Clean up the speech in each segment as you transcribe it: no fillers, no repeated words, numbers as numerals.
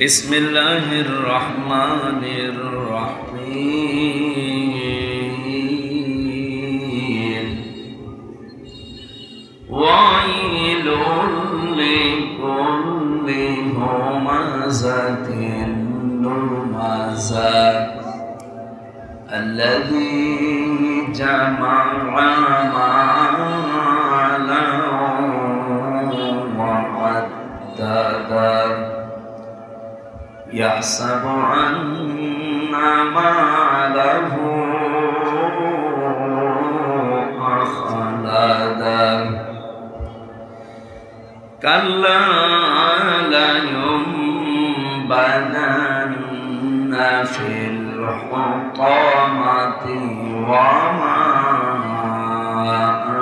বিসমিল্লাহির রহমানির রহিম ওয়াইলুল লিকুল্লি হুমাযাতিন লুমাযা আল্লাযী জামা'a মা'লান ওয়া আদ্দাদা يحسب أن ماله أخلدا كلا لينبذن في الحطمة وما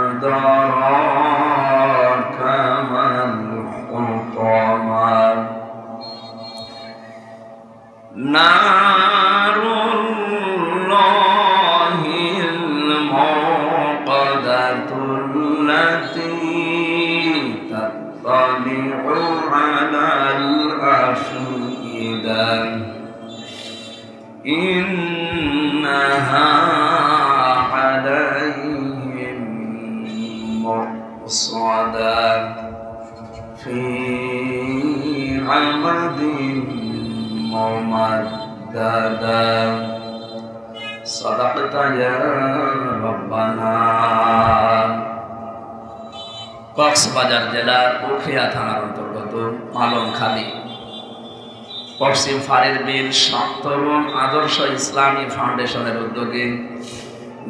أدراك ما الحطمة نار الله الموقدة التي تطلع على الأفئدة إنها عليهم مؤصدة في عمد ممددا صدقت يا ربنا কক্সবাজার জেলার উখিয়া থানার অন্তর্গত পালংখালী পশ্চিম ফাঁড়ির বিল সপ্তম আদর্শ ইসলামী ফাউন্ডেশনের উদ্যোগে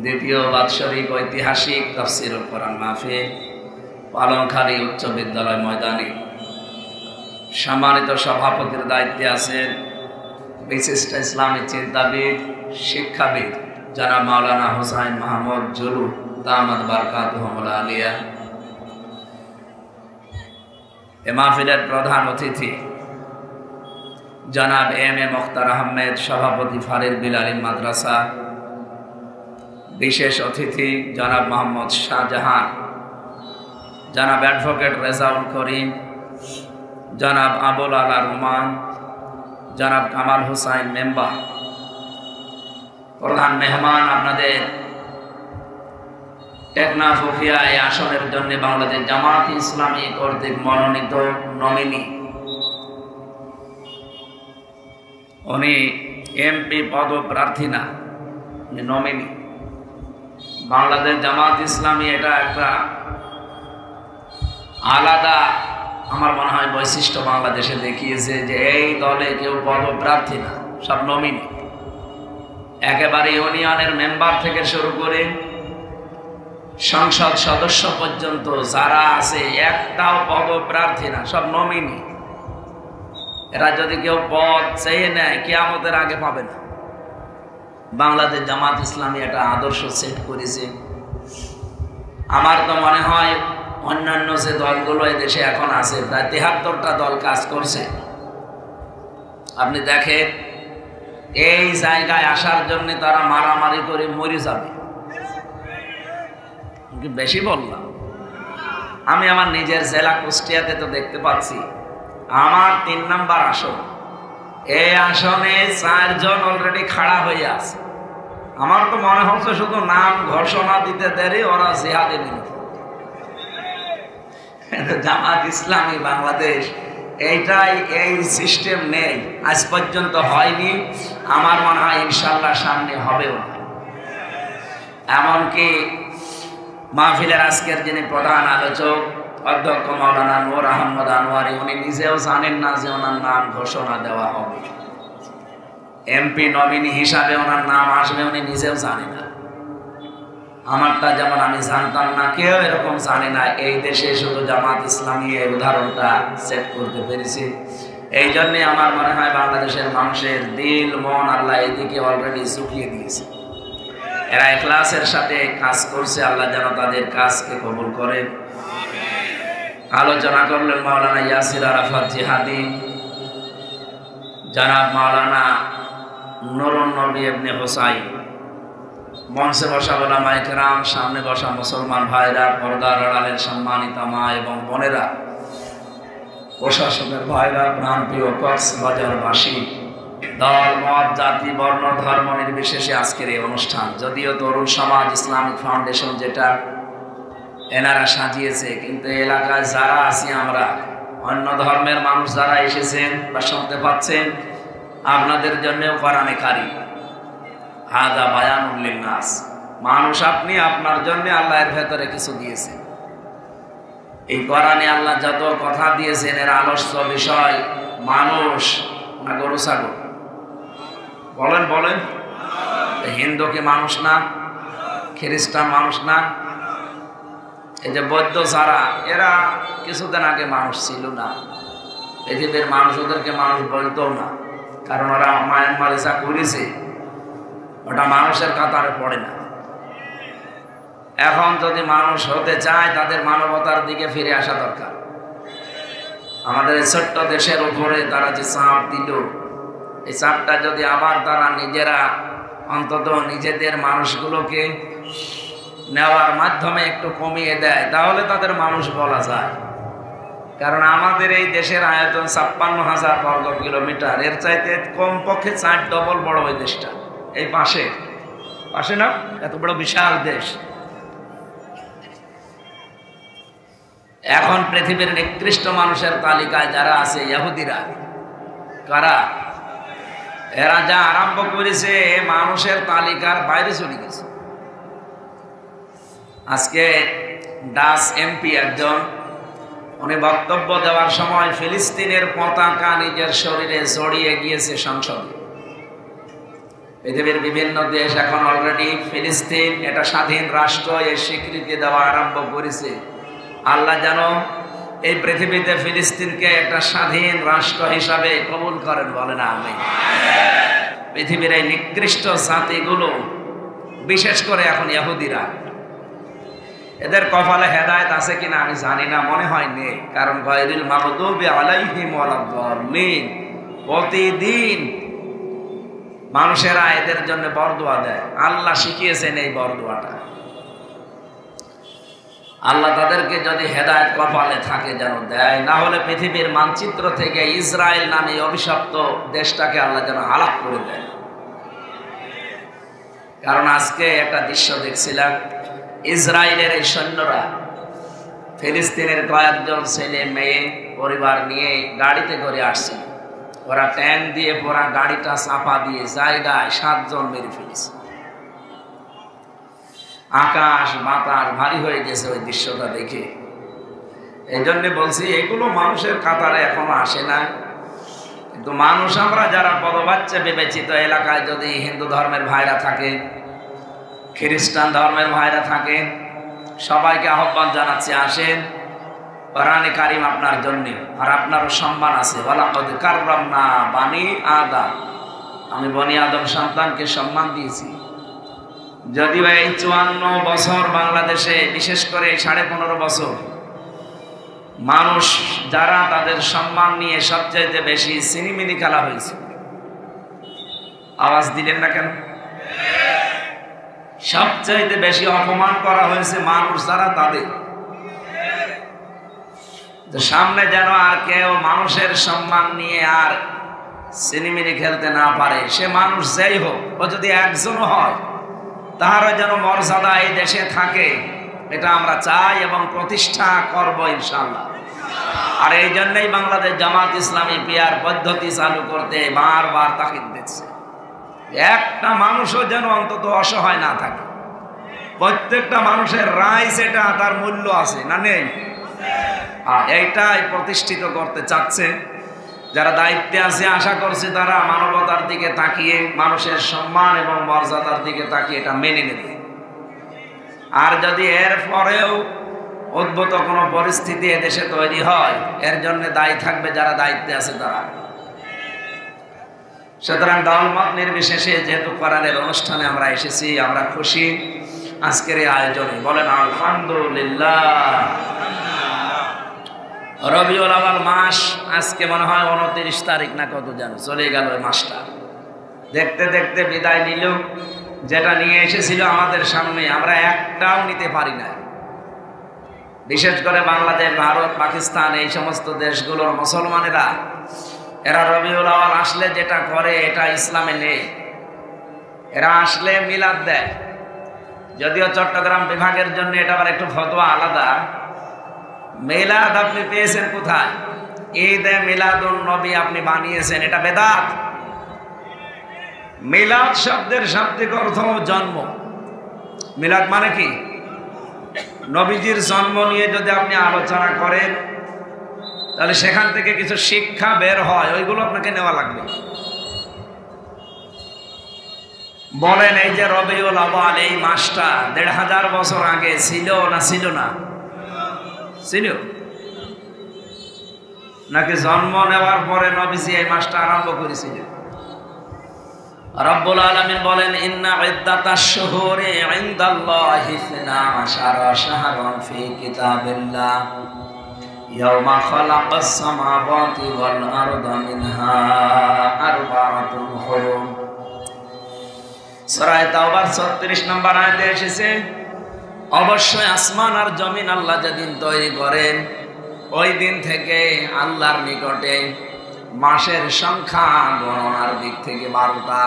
দ্বিতীয় বাৎসরিক ঐতিহাসিক তাফসীরুল কোরআন মাহফিল পালংখালী উচ্চ বিদ্যালয় ময়দানে সম্মানিত সভাপতির দায়িত্বে আছেন বিশিষ্ট ইসলামী চিন্তাবিদ শিক্ষাবিদ জনাব মাওলানা হুসাইন মাহমুদ জুলু দামাত বারকাতুহুল আলিয়া। এ মাহফিলের প্রধান অতিথি জনাব এম এ মুখতার আহমেদ সভাপতি ফারির বিল আলিম মাদ্রাসা। বিশেষ অতিথি জনাব মোহাম্মদ শাহজাহান, জনাব অ্যাডভোকেট রেজাউল করিম, জনাব আবুল আলা রহমান, জনাব কামাল হুসাইন মেম্বার। প্রধান মেহমান আপনাদের টেকনাফ উখিয়া এই আসনের জন্য বাংলাদেশ জামাত ইসলামী কর্তৃক মনোনীত নমিনি, উনি এমপি পদপ্রার্থী না, উনি নমিনি। বাংলাদেশ জামাত ইসলামী এটা একটা আলাদা আমার মনে হয় বৈশিষ্ট্য বাংলাদেশে দেখিয়েছে যে এই দলে কেউ পদপ্রার্থী না, সব নমিনি। একেবারে ইউনিয়নের মেম্বার থেকে শুরু করে সংসদ সদস্য পর্যন্ত যারা আছে একটাও পদপ্রার্থী না, সব নমিনি। এরা যদি কেউ পদ চেয়ে নেয় কিয়ামতের আগে পাবে না। বাংলাদেশ জামাত ইসলামী একটা আদর্শ সেট করেছে। আমার তো মনে হয় অন্যান্য যে দলগুলো এই দেশে এখন আছে প্রায় ৭৩টা দল কাজ করছে। আপনি দেখেন এই জায়গায় আসার জন্য তারা মারামারি করে মরে যাবে। বেশি বললাম? আমি আমার নিজের জেলা কুষ্টিয়াতে তো দেখতে পাচ্ছি, আমার ৩ নাম্বার আসন, এই আসনে ৪ জন অলরেডি খাড়া হয়ে আছে। আমার তো মনে হচ্ছে শুধু নাম ঘোষণা দিতে দেরি, ওরা জিহাদে নিয়ে। জামাত ইসলামী বাংলাদেশ এইটাই, এই সিস্টেম নেই, আজ পর্যন্ত হয়নি। আমার মনে হয় ইনশাল্লাহ সামনে হবেও না। এমনকি মাহফিলের আজকের যিনি প্রধান আলোচক অধ্যক্ষ মাওলানা নূর আহমদ আনোয়ারি, উনি নিজেও জানেন না যে ওনার নাম ঘোষণা দেওয়া হবে, এমপি নমিনি হিসাবে ওনার নাম আসবে, উনি নিজেও জানে না। আমারটা যেমন আমি জানতাম না, কেউ এরকম জানে না। এই দেশে শুধু জামাত ইসলামী এই উদাহরণটা সেট করতে পেরেছি। এই জন্যে আমার মনে হয় বাংলাদেশের মানুষের দিল মন আল্লাহ এদিকে অলরেডি ঝুঁকিয়ে দিয়েছে। এরা ইখলাসের সাথে কাজ করছে, আল্লাহ যেন তাদের কাজকে কবুল করেন। আলোচনা করলেন মাওলানা ইয়াসির আরাফাত জিহাদি, জনাব মাওলানা নুরুন নবী ইবনে হুসাইন, মঞ্চে বসা ওলামায়ে কেরাম, সামনে বসা মুসলমান ভাইরা, পর্দার আড়ালের সম্মানিত মা এবং বোনেরা, প্রশাসনের ভাইরা, প্রাণপ্রিয় কক্সবাজারবাসী, দল মত জাতি বর্ণ ধর্ম নির্বিশেষে আজকের এই অনুষ্ঠান, যদিও তরুণ সমাজ ইসলামিক ফাউন্ডেশন যেটা এনারা সাজিয়েছে, কিন্তু এলাকায় যারা আছি আমরা, অন্য ধর্মের মানুষ যারা এসেছেন বা শুনতে পাচ্ছেন, আপনাদের জন্যও কোরআনে কারীম হাদা বায়ানুল লিন্নাস। মানুষ আপনি, আপনার জন্য আল্লাহ এর ভেতরে কিছু দিয়েছে। এই কোরআনে আল্লাহ যত কথা দিয়েছেন এর আলোচ্য বিষয় মানুষ না গরু ছাগল? বলেন বলেন, হিন্দু কি মানুষ না? খ্রিস্টান মানুষ না? এই যে বৌদ্ধ যারা, এরা কিছুদিন আগে মানুষ ছিল না। পৃথিবীর মানুষ ওদেরকে মানুষ বলতো না, কারণ ওরা মায়ানমারে যা করেছে ওটা মানুষের কাতারে পড়ে না। এখন যদি মানুষ হতে চায় তাদের মানবতার দিকে ফিরে আসা দরকার। আমাদের এই ছোট্ট দেশের উপরে তারা যে চাপ দিল, এই চাপটা যদি আবার তারা নিজেরা অন্তত নিজেদের মানুষগুলোকে নেওয়ার মাধ্যমে একটু কমিয়ে দেয়, তাহলে তাদের মানুষ বলা যায়। কারণ আমাদের এই দেশের আয়তন ৫৬,০০০ বর্গ কিলোমিটার, এর চাইতে কমপক্ষে ৪ ডবল বড় ওই দেশটা। এই পাশে পাশে না, এত বড় বিশাল দেশ। এখন পৃথিবীর নিকৃষ্ট মানুষের তালিকায় যারা আছে ইহুদিরা। কারা? এরা যা আরম্ভ করেছে মানুষের তালিকার বাইরে চলে গেছে। আজকে ডাচ এমপি একজন, উনি বক্তব্য দেওয়ার সময় ফিলিস্তিনের পতাকা নিজের শরীরে জড়িয়ে গিয়েছে সংসদে। পৃথিবীর বিভিন্ন দেশ এখন অলরেডি ফিলিস্তিন এটা স্বাধীন রাষ্ট্র এর স্বীকৃতি দেওয়া আরম্ভ করেছে। আল্লাহ যেন এই পৃথিবীতে ফিলিস্তিনকে একটা স্বাধীন রাষ্ট্র হিসাবে কবুল করেন, বলে না আমি। পৃথিবীর এই নিকৃষ্ট জাতিগুলো, বিশেষ করে এখন ইহুদিরা, এদের কপালে হেদায়েত আছে কিনা আমি জানি না, মনে হয় নেই। কারণ গায়রিল মাগদুবি আলাইহিম ওয়ালাদ-দাল্লিন, প্রতিদিন মানুষেরা এদের জন্য বরদোয়া দেয়। আল্লাহ শিখিয়েছেন এই বরদোয়াটা। আল্লাহ তাদেরকে যদি হেদায়েত কপালে থাকে যেন দেয়, না হলে পৃথিবীর মানচিত্র থেকে ইসরায়েল নামে অভিশপ্ত দেশটাকে আল্লাহ যেন হালাক করে দেয়। কারণ আজকে একটা দৃশ্য দেখছিলাম, ইসরায়েলের এই সৈন্যরা ফিলিস্তিনের কয়েকজন ছেলে মেয়ে পরিবার নিয়ে গাড়িতে করে আসছে। ওরা ট্যাঙ্ক দিয়ে পুরা গাড়িটা চাপা দিয়ে জায়গায় ৭ জন মেরে ফেলেছে। আকাশ বাতাস ভারী হয়ে গেছে ওই দৃশ্যটা দেখে। এই জন্য বলছি, এগুলো মানুষের কাতারে এখনো আসে না। কিন্তু মানুষ আমরা যারা পদবাচ্চা বিবেচিত এলাকায় যদি হিন্দু ধর্মের ভাইরা থাকে, খ্রিস্টান ধর্মের ভাইরা থাকে, সবাইকে আহ্বান জানাচ্ছি, আসেন, কোরআনে কারীম আপনার জন্য, আর আপনারও সম্মান আছে। ওয়ালাকাদ কাররামনা বানি আদম, আমি বনি আদম সন্তানকে সম্মান দিয়েছি। যদিও এই ৫৪ বছর বাংলাদেশে, বিশেষ করে ১৫.৫ বছর, মানুষ যারা তাদের সম্মান নিয়ে সবচাইতে বেশি সিনিমিনি খেলা হয়েছে। আওয়াজ দিলেন না কেন? সবচাইতে বেশি অপমান করা হয়েছে মানুষ যারা, তাদের। সামনে যেন আর কেউ মানুষের সম্মান নিয়ে আর সিনিমিনি খেলতে না পারে। সে মানুষ যেই হোক, ও যদি একজনও হয়, তাহারও যেন মর্যাদা এই দেশে থাকে, এটা আমরা চাই এবং প্রতিষ্ঠা করব ইনশাআল্লাহ। আর এই জন্যই বাংলাদেশ জামাত ইসলামী পিয়ার পদ্ধতি চালু করতে বারবার তাকিদ দিচ্ছে। একটা মানুষও যেন অন্তত অসহায় না থাকে। প্রত্যেকটা মানুষের রায় সেটা তার মূল্য আছে না নেই? এইটাই প্রতিষ্ঠিত করতে চাচ্ছে যারা দায়িত্বে আছে। আশা করছি তারা মানবতার দিকে তাকিয়ে, মানুষের সম্মান এবং মর্যাদার দিকে তাকিয়ে এটা মেনে নেবে। আর যদি এর পরেও উদ্ভূত কোনো পরিস্থিতি এদেশে তৈরি হয়, এর জন্য দায়ী থাকবে যারা দায়িত্বে আছে তারা। সুতরাং দলমত নির্বিশেষে যেহেতু কোরআনের অনুষ্ঠানে আমরা এসেছি, আমরা খুশি আজকের এই আয়োজনে। বলেন আলহামদুলিল্লাহ। রবিউল আউয়াল মাস আজকে মনে হয় ২৯ তারিখ না কত যেন চলে গেল। ওই মাসটা দেখতে দেখতে বিদায় নিল। যেটা নিয়ে এসেছিল আমাদের সামনে আমরা একটাও নিতে পারি না। বিশেষ করে বাংলাদেশ, ভারত, পাকিস্তান এই সমস্ত দেশগুলোর মুসলমানেরা এরা রবিউল আউয়াল আসলে যেটা করে এটা ইসলামে নেই। এরা আসলে মিলাদ দেয়, যদিও চট্টগ্রাম বিভাগের জন্য এটা আবার একটু ফতোয়া আলাদা। মিলাদ আপনি পেয়েছেন কোথায়? ঈদে মিলাদুন নবী আপনি বানিয়েছেন, এটা বেদাত। মিলাদ শব্দের শাব্দিক অর্থ জন্ম। মিলাদ মানে কি? নবীজির জন্ম নিয়ে যদি আপনি আলোচনা করেন তাহলে সেখান থেকে কিছু শিক্ষা বের হয়, ওইগুলো আপনাকে নেওয়া লাগবে। বলেন, এই যে রবিউল আউয়াল এই মাসটা ১৫০০ বছর আগে ছিল না ছিল না? ছিল নাকি জন্ম নেওয়ার পরে নবীজি এই মাসটা আরম্ভ করেছিল? রব্বুল আলামিন বলেন, ইন্না ইদ্দাতাশ শুহুরি ইনদাল্লাহি 12 শাহরান ফি কিতাবিল্লাহ ইয়াওমা খালাকাস সামাওয়াতি ওয়াল আরদা মিনহা আরবাআতুন হুরুম। সূরা তাওবার ৩৬ নম্বর আয়াতে এসেছে, অবশ্যই আসমান আর জমিন আল্লাহ যেদিন তৈরি করেন ওই দিন থেকে আল্লাহর নিকটে মাসের সংখ্যা গণনার দিক থেকে 12টা।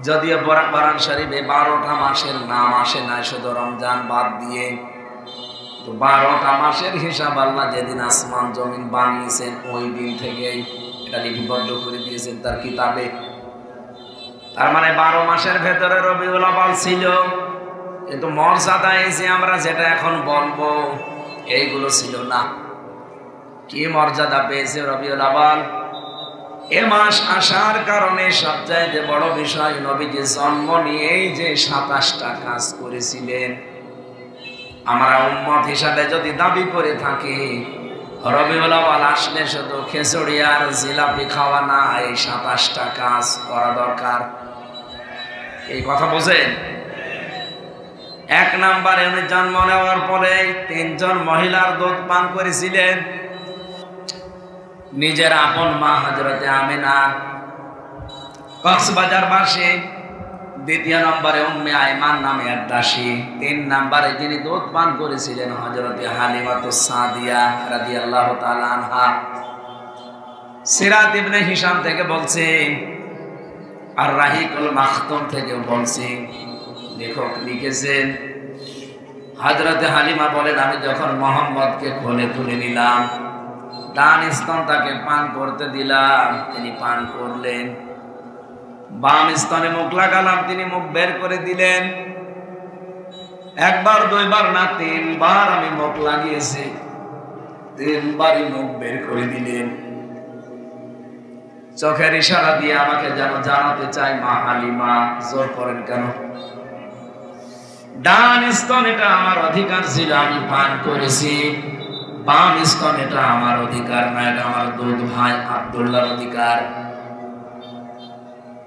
যদিও কোরআন শরীফে 12টা মাসের নাম আসে না, শুধু রমজান বাদ দিয়ে। তো 12টা মাসের হিসাব আল্লাহ যেদিন আসমান জমিন বানিয়েছেন ওই দিন থেকে এটা লিপিবদ্ধ করে দিয়েছেন তার কিতাবে। তার মানে 12 মাসের ভেতরে রবিউল আউয়াল ছিল, কিন্তু মর্যাদা এই যে আমরা যেটা এখন বলবো এইগুলো ছিল না। কি মর্যাদা পেয়েছে রবিউল আউয়াল? এ মাস আসার কারণে সবচাইতে বড় বিষয়, নবীজি জন্ম নিয়েই যে 27টা কাজ করেছিলেন। আমরা উম্মত হিসাবে যদি দাবি করে থাকি রবিউল আউয়াল আসলে শুধু খিচুড়ি আর জিলাপি খাওয়া না, এই 27টা কাজ করা দরকার। এই কথা বোঝেন? 1 নম্বরে উনি জন্ম নেওয়ার পরে 3 জন মহিলার দুধ পান করেছিলেন। নিজের আপন মা হযরতে আমিনা কক্সবাজার বাসী। 2 নম্বরে উম্মে আইমান নামে এক দাসী। 3 নম্বরে যিনি দুধ পান করেছিলেন হযরতে হালিমাতুস সাদিয়া রাদিয়াল্লাহু তাআলা আনহা। সিরাত ইবনে হিশাম থেকে বলছে, আর রাহিকুল মাখতুম থেকে বলছে, লেখক লিখেছেন হযরতে হালিমা বলেন, আমি যখন মুহাম্মদকে কোলে তুলে নিলাম, ডান স্তন তাকে পান করতে দিলাম, তিনি পান করলেন। বাম স্তনে মুখ লাগালাম, তিনি মুখ বের করে দিলেন। 1 বার 2 বার না 3 বার আমি মুখ লাগিয়েছি, 3 বারই মুখ বের করে দিলেন। চোখের ইশারা দিয়ে আমাকে যেন জানাতে চাই, মা হালিমা জোর করেন কেন? ডান স্তন এটা আমার অধিকার ছিল, আমি পান করেছি। বাম স্তন এটা আমার অধিকার না, এটা আমার দুধ ভাই আব্দুল্লাহর অধিকার।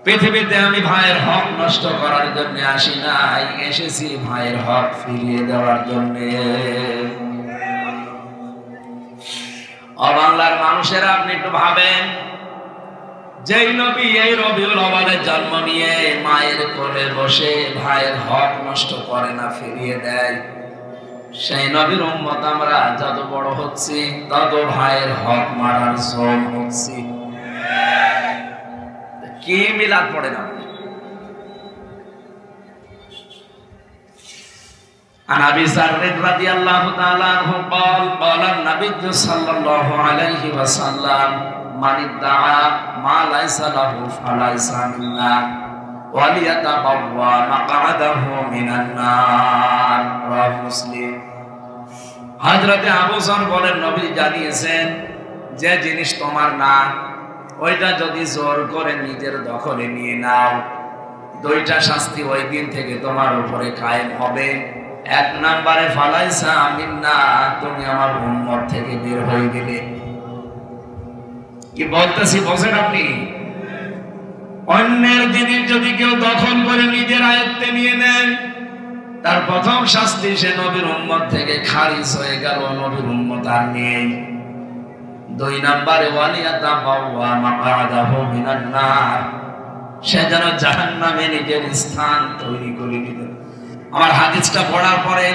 পৃথিবীতে আমি ভাইয়ের হক নষ্ট করার জন্য আসি নাই, এসেছি ভাইয়ের হক ফিরিয়ে দেওয়ার জন্য। বাংলার মানুষেরা আপনি একটু ভাবেন, যেই নবী এই রবিউল আউয়ালে জন্ম নিয়ে মায়ের কোলে বসে ভাইয়ের হক নষ্ট করে না, ফিরিয়ে দেয়, সেই নবীর উম্মত আমরা যত বড় হচ্ছি তত ভাইয়ের হক মারার জম হচ্ছি। কি মিলাদ পড়ে না? عن ابي ذر رضي الله تعالى عنه قال قال النبي صلى الله عليه وسلم من ادعى ما ليس له فليس منا وليتبوأ مقعده من النار رواه مسلم। হযরতে আবু যর বলেন, নবী জানিয়েছেন, যে জিনিস তোমার না ওইটা যদি জোর করে নিজের দখলে নিয়ে নাও, 2টা শাস্তি ওই দিন থেকে তোমার উপরে কায়েম হবে। 1 নম্বরে ফালাইসা মিন্না, তুমি আমার উম্মত থেকে বের হয়ে গেলে। কি বলতেছি বোঝেন আপনি? অন্যের জিনিস যদি কেউ দখল করে নিজের আয়ত্তে নিয়ে নেয়, তার প্রথম শাস্তি সে নবীর উম্মত থেকে খারিজ হয়ে গেল, নবীর উম্মত আর নেই। 2 নম্বরে ওয়ালিয়াতাবাওয়া মাকআদাহু মিনান নার, সে যেন জাহান্নামে নিজের স্থান তৈরি করে নিতে। আমার হাদিসটা পড়ার পরে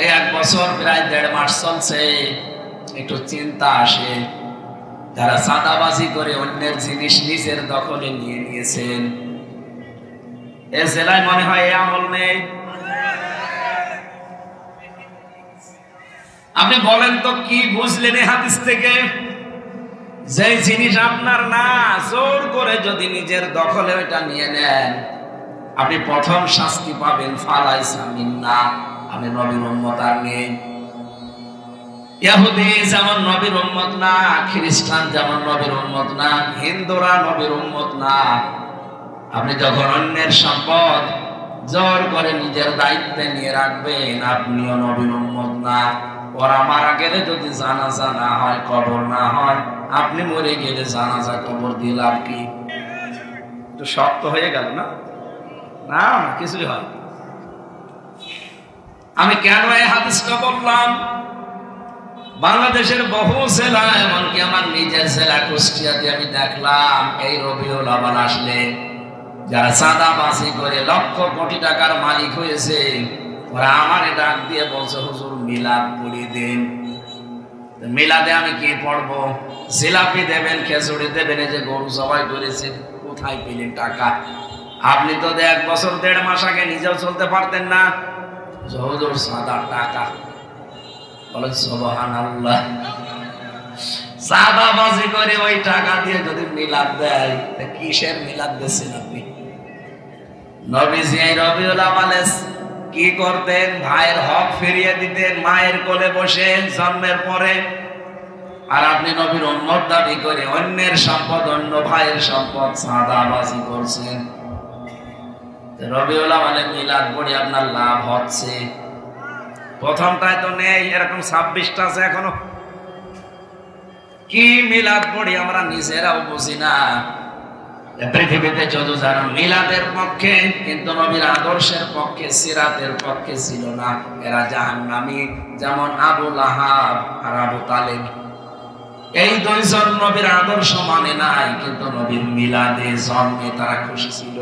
এই 1 বছর প্রায় 1.5 মাস চলছে, একটু চিন্তা আসে, যারা চাঁদাবাজি করে অন্যের জিনিস নিজের দখলে নিয়ে নিয়েছেন, এ জেলায় মনে হয় এই আমল নেই। আপনি বলেন তো কি বুঝলেন এই হাদিস থেকে? যে জিনিস আপনার না, জোর করে যদি নিজের দখলে ওইটা নিয়ে নেন, আপনি প্রথম শাস্তি পাবেন ফালাইসা মিন্না, আপনি নবীর উম্মত আর নেই। ইহুদি যেমন নবীর উম্মত না, খ্রিস্টান যেমন নবীর উম্মত না, হিন্দুরা নবীর উম্মত না। আপনি যখন অন্যের সম্পদ জোর করে নিজের দায়িত্বে নিয়ে রাখবেন, আপনিও নবীর উম্মত না। ওরা মারা গেলে যদি জানাজা না হয়, কবর না হয়, আপনি মরে গেলে জানাজা কবর দিয়ে লাভ কি? একটু শক্ত হয়ে গেল না? না, কিছুই হয়। আমি কেন এই হাদিসটা বললাম? বাংলাদেশের বহু জেলা, এমনকি আমার নিজের জেলা কুষ্টিয়াতে আমি দেখলাম এই রবিউল আউয়াল আসলে যারা চাঁদাবাজি করে লক্ষ কোটি টাকার মালিক হয়েছে, ওরা আমারে ডাক দিয়ে বলছে, হুজুর মিলাদ পড়িয়ে দেন। মিলাদে আমি কি পড়বো? জিলাপি দেবেন, খেজুরি দেবেন, এই যে গরু জবাই করেছে, কোথায় পেলেন টাকা? আপনি তো 1 বছর 1.5 মাস আগে নিজেও চলতে পারতেন না। হুজুর সাদা টাকা, বলেন সুবহানাল্লাহ। চাঁদাবাজি করে ওই টাকা দিয়ে যদি মিলাদ দেয়, কিসের মিলাদ দিচ্ছেন আপনি? নবীজি এই রবিউল আউয়ালে কি করতেন? ভাইয়ের হক ফিরিয়ে দিতেন মায়ের কোলে বসে জন্মের পরে। আর আপনি নবীর উম্মত দাবি করে অন্যের সম্পদ, অন্য ভাইয়ের সম্পদ চাঁদাবাজি করছেন। রবিউল আউয়ালে মিলাদ পড়ে আপনার লাভ হচ্ছে? প্রথমটায় তো নেই, এরকম 26টা আছে এখনো। কি মিলাদ পড়ি আমরা নিজেরাও বুঝি না। পৃথিবীতে যত যারা মিলাদের পক্ষে কিন্তু নবীর আদর্শের পক্ষে, সিরাতের পক্ষে ছিল না, এরা জাহান্নামী। যেমন আবু লাহাব আর আবু তালেব, এই 2 জন নবীর আদর্শ মানে নাই, কিন্তু নবীর মিলাদে জন্মে তারা খুশি ছিল।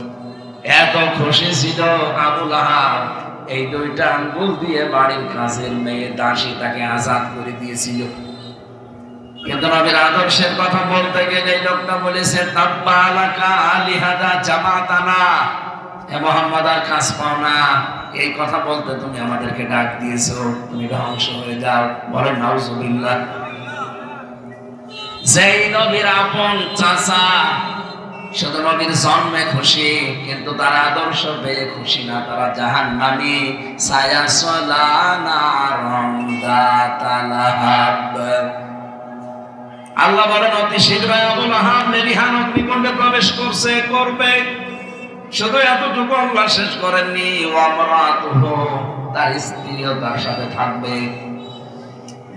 এত খুশি ছিল আবু লাহাব, এই 2টা আঙ্গুল দিয়ে বাড়ির কাজের মেয়ে দাসী তাকে আজাদ করে দিয়েছিল। কিন্তু নবীর আদর্শের কথা বলতে গেলে এই লোকটা বলেছে, তাব্বা আলাকা আলিহাদা জামাতানা, হে মুহাম্মদ আর কাজ পাও না। এই কথা বলতে তুমি আমাদেরকে ডাক দিয়েছো, তুমি ধ্বংস হয়ে যাও। বলেন নাউজুবিল্লাহ। যেই নবীর আপন চাচা শুধু নবীর জন্মে খুশি, কিন্তু তার আদর্শ পেয়ে খুশি না, তারা জাহান্নামী। সায়াসলা নারম দাতালাহাব। আল্লাহ বলেন অতি শীঘ্রই আবু লাহাব লেলিহান অগ্নিকুণ্ডে প্রবেশ করবে। শুধু এতটুকু আল্লাহ শেষ করেননি, ওয়ামরাতুহু, তার স্ত্রীও তার সাথে থাকবে।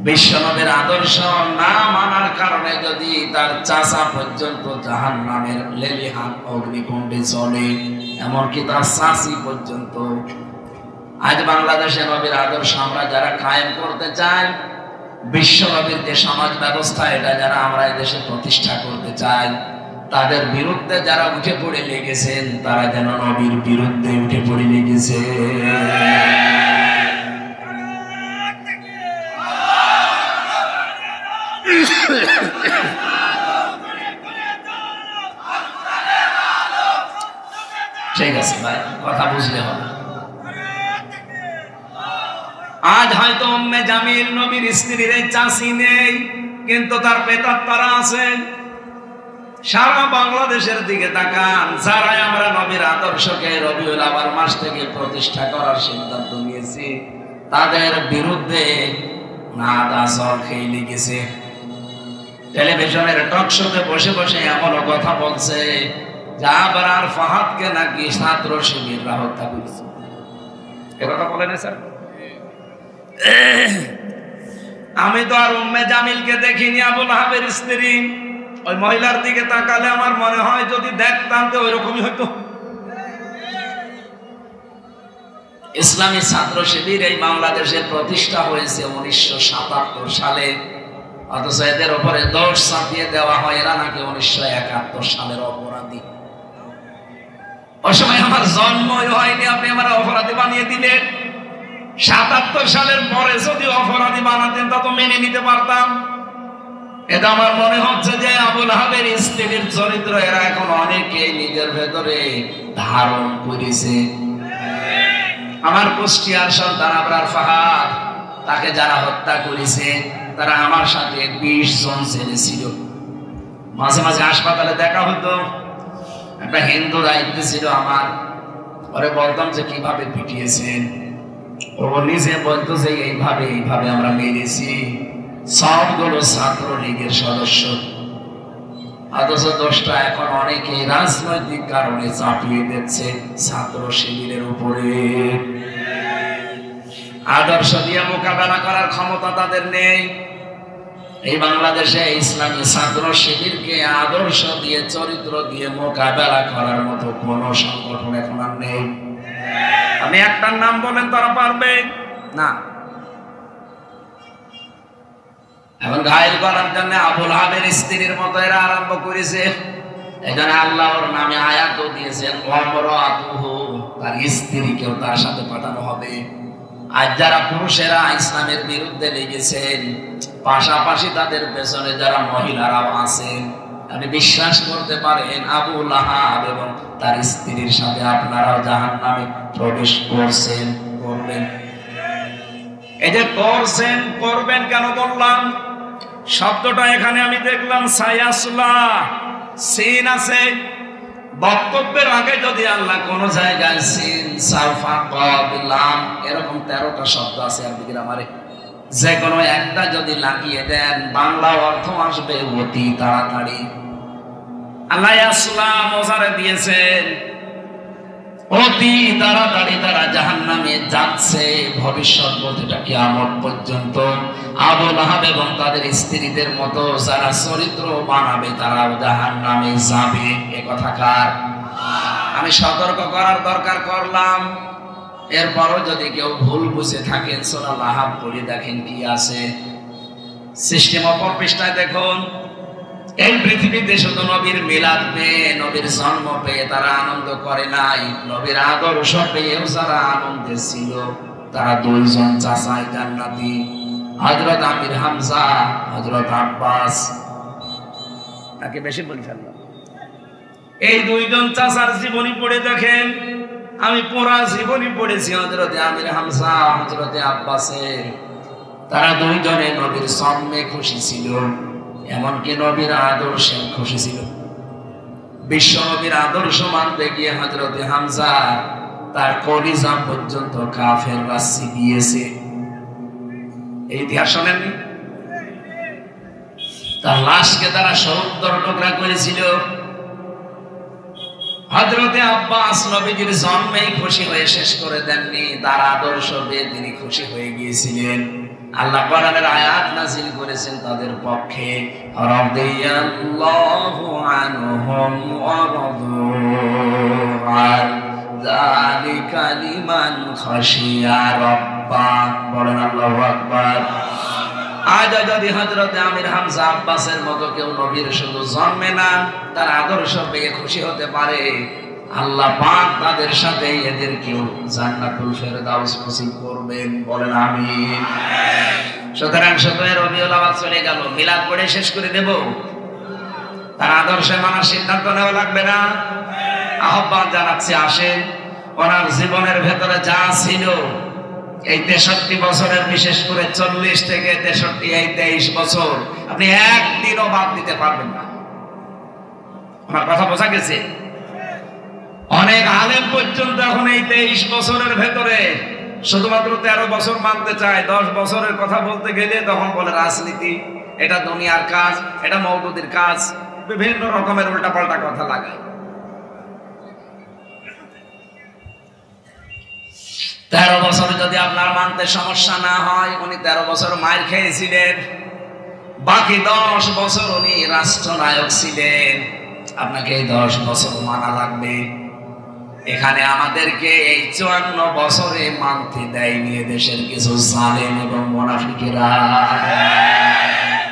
বিশ্বনবীর আদর্শ না মানার কারণে যদি তার চাচা পর্যন্ত জাহান্নামের লেলিহান অগ্নিকুণ্ডে চলে, এমনকি তার চাচি পর্যন্ত। আজ বাংলাদেশে নবীর আদর্শ আমরা যারা কায়েম করতে চাই, বিশ্বনবীর যে সমাজ ব্যবস্থা, এটা যারা আমরা এই দেশে প্রতিষ্ঠা করতে চাই, তাদের বিরুদ্ধে যারা উঠে পড়ে লেগেছেন, তারা যেন নবীর বিরুদ্ধে উঠে পড়ে লেগেছে। ঠিক আছে ভাই, কথা বুঝলে হবে। আজ হয়তো উম্মে জামিল নবীর স্ত্রীর চাচি নেই, কিন্তু তার পেতাত্তারা আছেন। সারা বাংলাদেশের দিকে তাকান, যারাই আমরা নবীর আদর্শকে রবিউল আউয়াল মাস থেকে প্রতিষ্ঠা করার সিদ্ধান্ত নিয়েছি, তাদের বিরুদ্ধে নাদা জল খেয়ে লেগেছে। টেলিভিশনের টক শোতে বসে বসে এমন কথা বলছে, জাবের আর ফাহাদকে নাকি ছাত্র শিবিররা হত্যা করেছে। এ কথা বলেন স্যার? আমি তো আর উম্মে জামিলকে দেখিনি, আবু লাহাবের স্ত্রী। ওই মহিলার দিকে তাকালে আমার মনে হয় যদি দেখতাম তো ওইরকমই হইতো। ইসলামী ছাত্র শিবির এই বাংলাদেশে প্রতিষ্ঠা হয়েছে 1977 সালে, অথচ এদের উপরে দোষ চাপিয়ে দেওয়া হয় এরা নাকি 1971 সালের অপরাধী। ওই সময় আমার জন্মই হয়নি, আপনি আমার অপরাধী বানিয়ে দিলেন। 77 সালের পরে যদি অপরাধী বানাতেন তা তো মেনে নিতে পারতাম। এটা আমার মনে হচ্ছে যে আবুল আহাবের স্ত্রীর চরিত্র এরা এখন অনেকেই নিজের ভেতরে ধারণ করেছে। আমার কুষ্টিয়ার সন্তান আবরার ফাহাদ, তাকে যারা হত্যা করেছে তারা আমার সাথে 20 জন ছেলে ছিল। মাঝে মাঝে হাসপাতালে দেখা হতো, একটা হিন্দু দায়িত্ব ছিল আমার, পরে বলতাম যে কিভাবে পিটিয়েছেন, ও নিজে বলতো যে এইভাবে আমরা মেরেছি। সবগুলো ছাত্র লীগের সদস্য, অথচ দোষটা এখন অনেকে রাজনৈতিক কারণে চাপিয়ে দিচ্ছে ছাত্র শিবিরের উপরে। আদর্শ দিয়ে মোকাবেলা করার ক্ষমতা তাদের নেই। এই বাংলাদেশে ইসলামী ছাত্র শিবিরকে আদর্শ দিয়ে, চরিত্র দিয়ে মোকাবেলা করার মতো কোন সংগঠন এখন আর নেই। আপনি একটার নাম বলেন, তারা পারবে না। এখন ঘায়েল করার জন্য আবুল আহাবের স্ত্রীর মতো এরা আরম্ভ করেছে। এখানে আল্লাহর নামে আয়াতও দিয়েছেন, ওয়ামরাতুহু, তার স্ত্রীকেও তার সাথে পাঠানো হবে। আর যারা পুরুষেরা ইসলামের বিরুদ্ধে লেগেছেন, পাশাপাশি তাদের পেছনে যারা মহিলারাও আছেন, আপনি বিশ্বাস করতে পারেন আবুল আহাব এবং তার স্ত্রীর সাথে আপনারাও জাহান্নামে প্রবেশ করছেন, করবেন। এই যে করছেন, করবেন কেন বললাম? শব্দটা এখানে আমি দেখলাম সায়াসলা, সিন আছে। বক্তব্যের আগে যদি আল্লাহ কোন জায়গায় সিন, সাফা, কদ, লাম এরকম 13টা শব্দ আছে আরবি গ্রামারে, যে কোনো একটা যদি লাগিয়ে দেন বাংলা অর্থ আসবে অতি তাড়াতাড়ি। আল্লাহ ইয়াসলা মোজারে দিয়েছেন, অতি তাড়াতাড়ি তারা জাহান্নামে যাচ্ছে। ভবিষ্যৎ বলতে কিয়ামত পর্যন্ত আবুল আহাব এবং তাদের স্ত্রীদের মতো যারা চরিত্র বানাবে তারাও জাহান্নামে যাবে। এ কথা কার? আমি সতর্ক করার দরকার করলাম। এরপরও যদি কেউ ভুল বুঝে থাকেন, সূরা আহাব পড়ে দেখেন কি আছে। সিস্টেম অপর পৃষ্ঠায় দেখুন, এই পৃথিবীতে শুধু নবীর মিলাদ পেয়ে, নবীর জন্ম পেয়ে তারা আনন্দ করে নাই, নবীর আদর্শ পেয়েও যারা আনন্দে ছিল তারা 2 জন চাচাই জান্নাতি, হযরত আমির হামজা, হযরত আব্বাস। তাকে বেশি বলি ফেললাম। এই 2 জন চাচার জীবনী পড়ে দেখেন। আমি পুরা জীবনী পড়েছি হযরত আমির হামজা, হযরত আব্বাসের। তারা 2 জনে নবীর জন্মে খুশি ছিল, এমনকি নবীর আদর্শে খুশি ছিল। বিশ্ব নবীর আদর্শ মানতে গিয়ে হযরত হামজা তার কলিজা পর্যন্ত কাফেররা ছিটিয়েছে। এই ইতিহাস শোনেননি? তার লাশকে তারা 70 টুকরা করেছিল। হযরত আব্বাস নবীজির জন্মেই খুশি হয়ে শেষ করে দেননি, তার আদর্শ পেয়ে তিনি খুশি হয়ে গিয়েছিলেন। আল্লাহ কোরআনের আয়াত নাযিল করেছেন তাদের পক্ষে, রাদিয়াল্লাহু আনহুম ওয়া রাদু আন যালিকা লিমান খাশিয়া রাব্বা। বলেন আল্লাহু আকবার। আজ যদি হযরত আমির হামজা আব্বাসের মতো কেউ নবীর শুধু জন্মে না, তার আদর্শ পেয়ে খুশি হতে পারে, আল্লাহ পাক তাদের সাথে এদেরকেও জান্নাতুল ফেরদাউস নসিব করবেন। বলেন আমিন। সুতরাং রবিউল আউয়াল চলে গেল, মিলাদ পড়ে শেষ করে দেব? তার আদর্শে মানার সিদ্ধান্ত নেওয়া লাগবে না? আহ্বান জানাচ্ছি, আসেন। ওনার জীবনের ভেতরে যা ছিল এই 63 বছরের, বিশেষ করে 40 থেকে 63, এই 23 বছর আপনি একদিনও বাদ দিতে পারবেন না। আমার কথা বোঝা গেছে? অনেক আলেম পর্যন্ত এখন এই 23 বছরের ভেতরে শুধুমাত্র 13 বছর মানতে চায়। 10 বছরের কথা বলতে গেলে তখন বলে রাজনীতি, এটা দুনিয়ার কাজ, এটা মওদুদির কাজ, বিভিন্ন রকমের উল্টাপাল্টা কথা লাগায়। 13 বছর যদি আপনার মানতে সমস্যা না হয়, উনি 13 বছর মায়ের খেয়েছিলেন, বাকি 10 বছর উনি রাষ্ট্রনায়ক ছিলেন, আপনাকে এই 10 বছর মানা লাগবে। এখানে আমাদেরকে এই 54 বছরে মানতে দেয়নি দেশের কিছু জালেম এবং মুনাফিকেরা।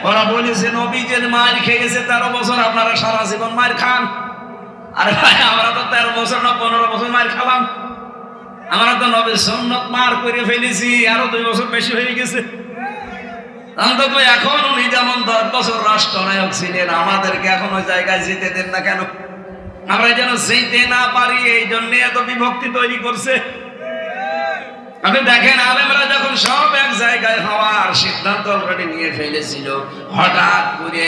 ওরা বলেছে নবীজির মায়ের খেয়েছে 13 বছর, আপনারা সারা জীবন মায়ের খান। আরে ভাই, আমরা তো 13 বছর না 15 বছর মায়ের খেলাম। আমরা তো নবীর সুন্নাত মার করে ফেলেছি, আরো 2 বছর বেশি হয়ে গেছে। অন্তত এখন উনি যেমন 10 বছর রাষ্ট্রনায়ক ছিলেন, আমাদেরকে এখন ওই জায়গায় যেতে দেন না কেন? আমরা যেন যেতে না পারি, এই জন্য এত বিভক্তি তৈরি করছে। আপনি দেখেন, আলেমরা যখন সব এক জায়গায় হওয়ার সিদ্ধান্ত অলরেডি নিয়ে ফেলেছিল, হঠাৎ করে,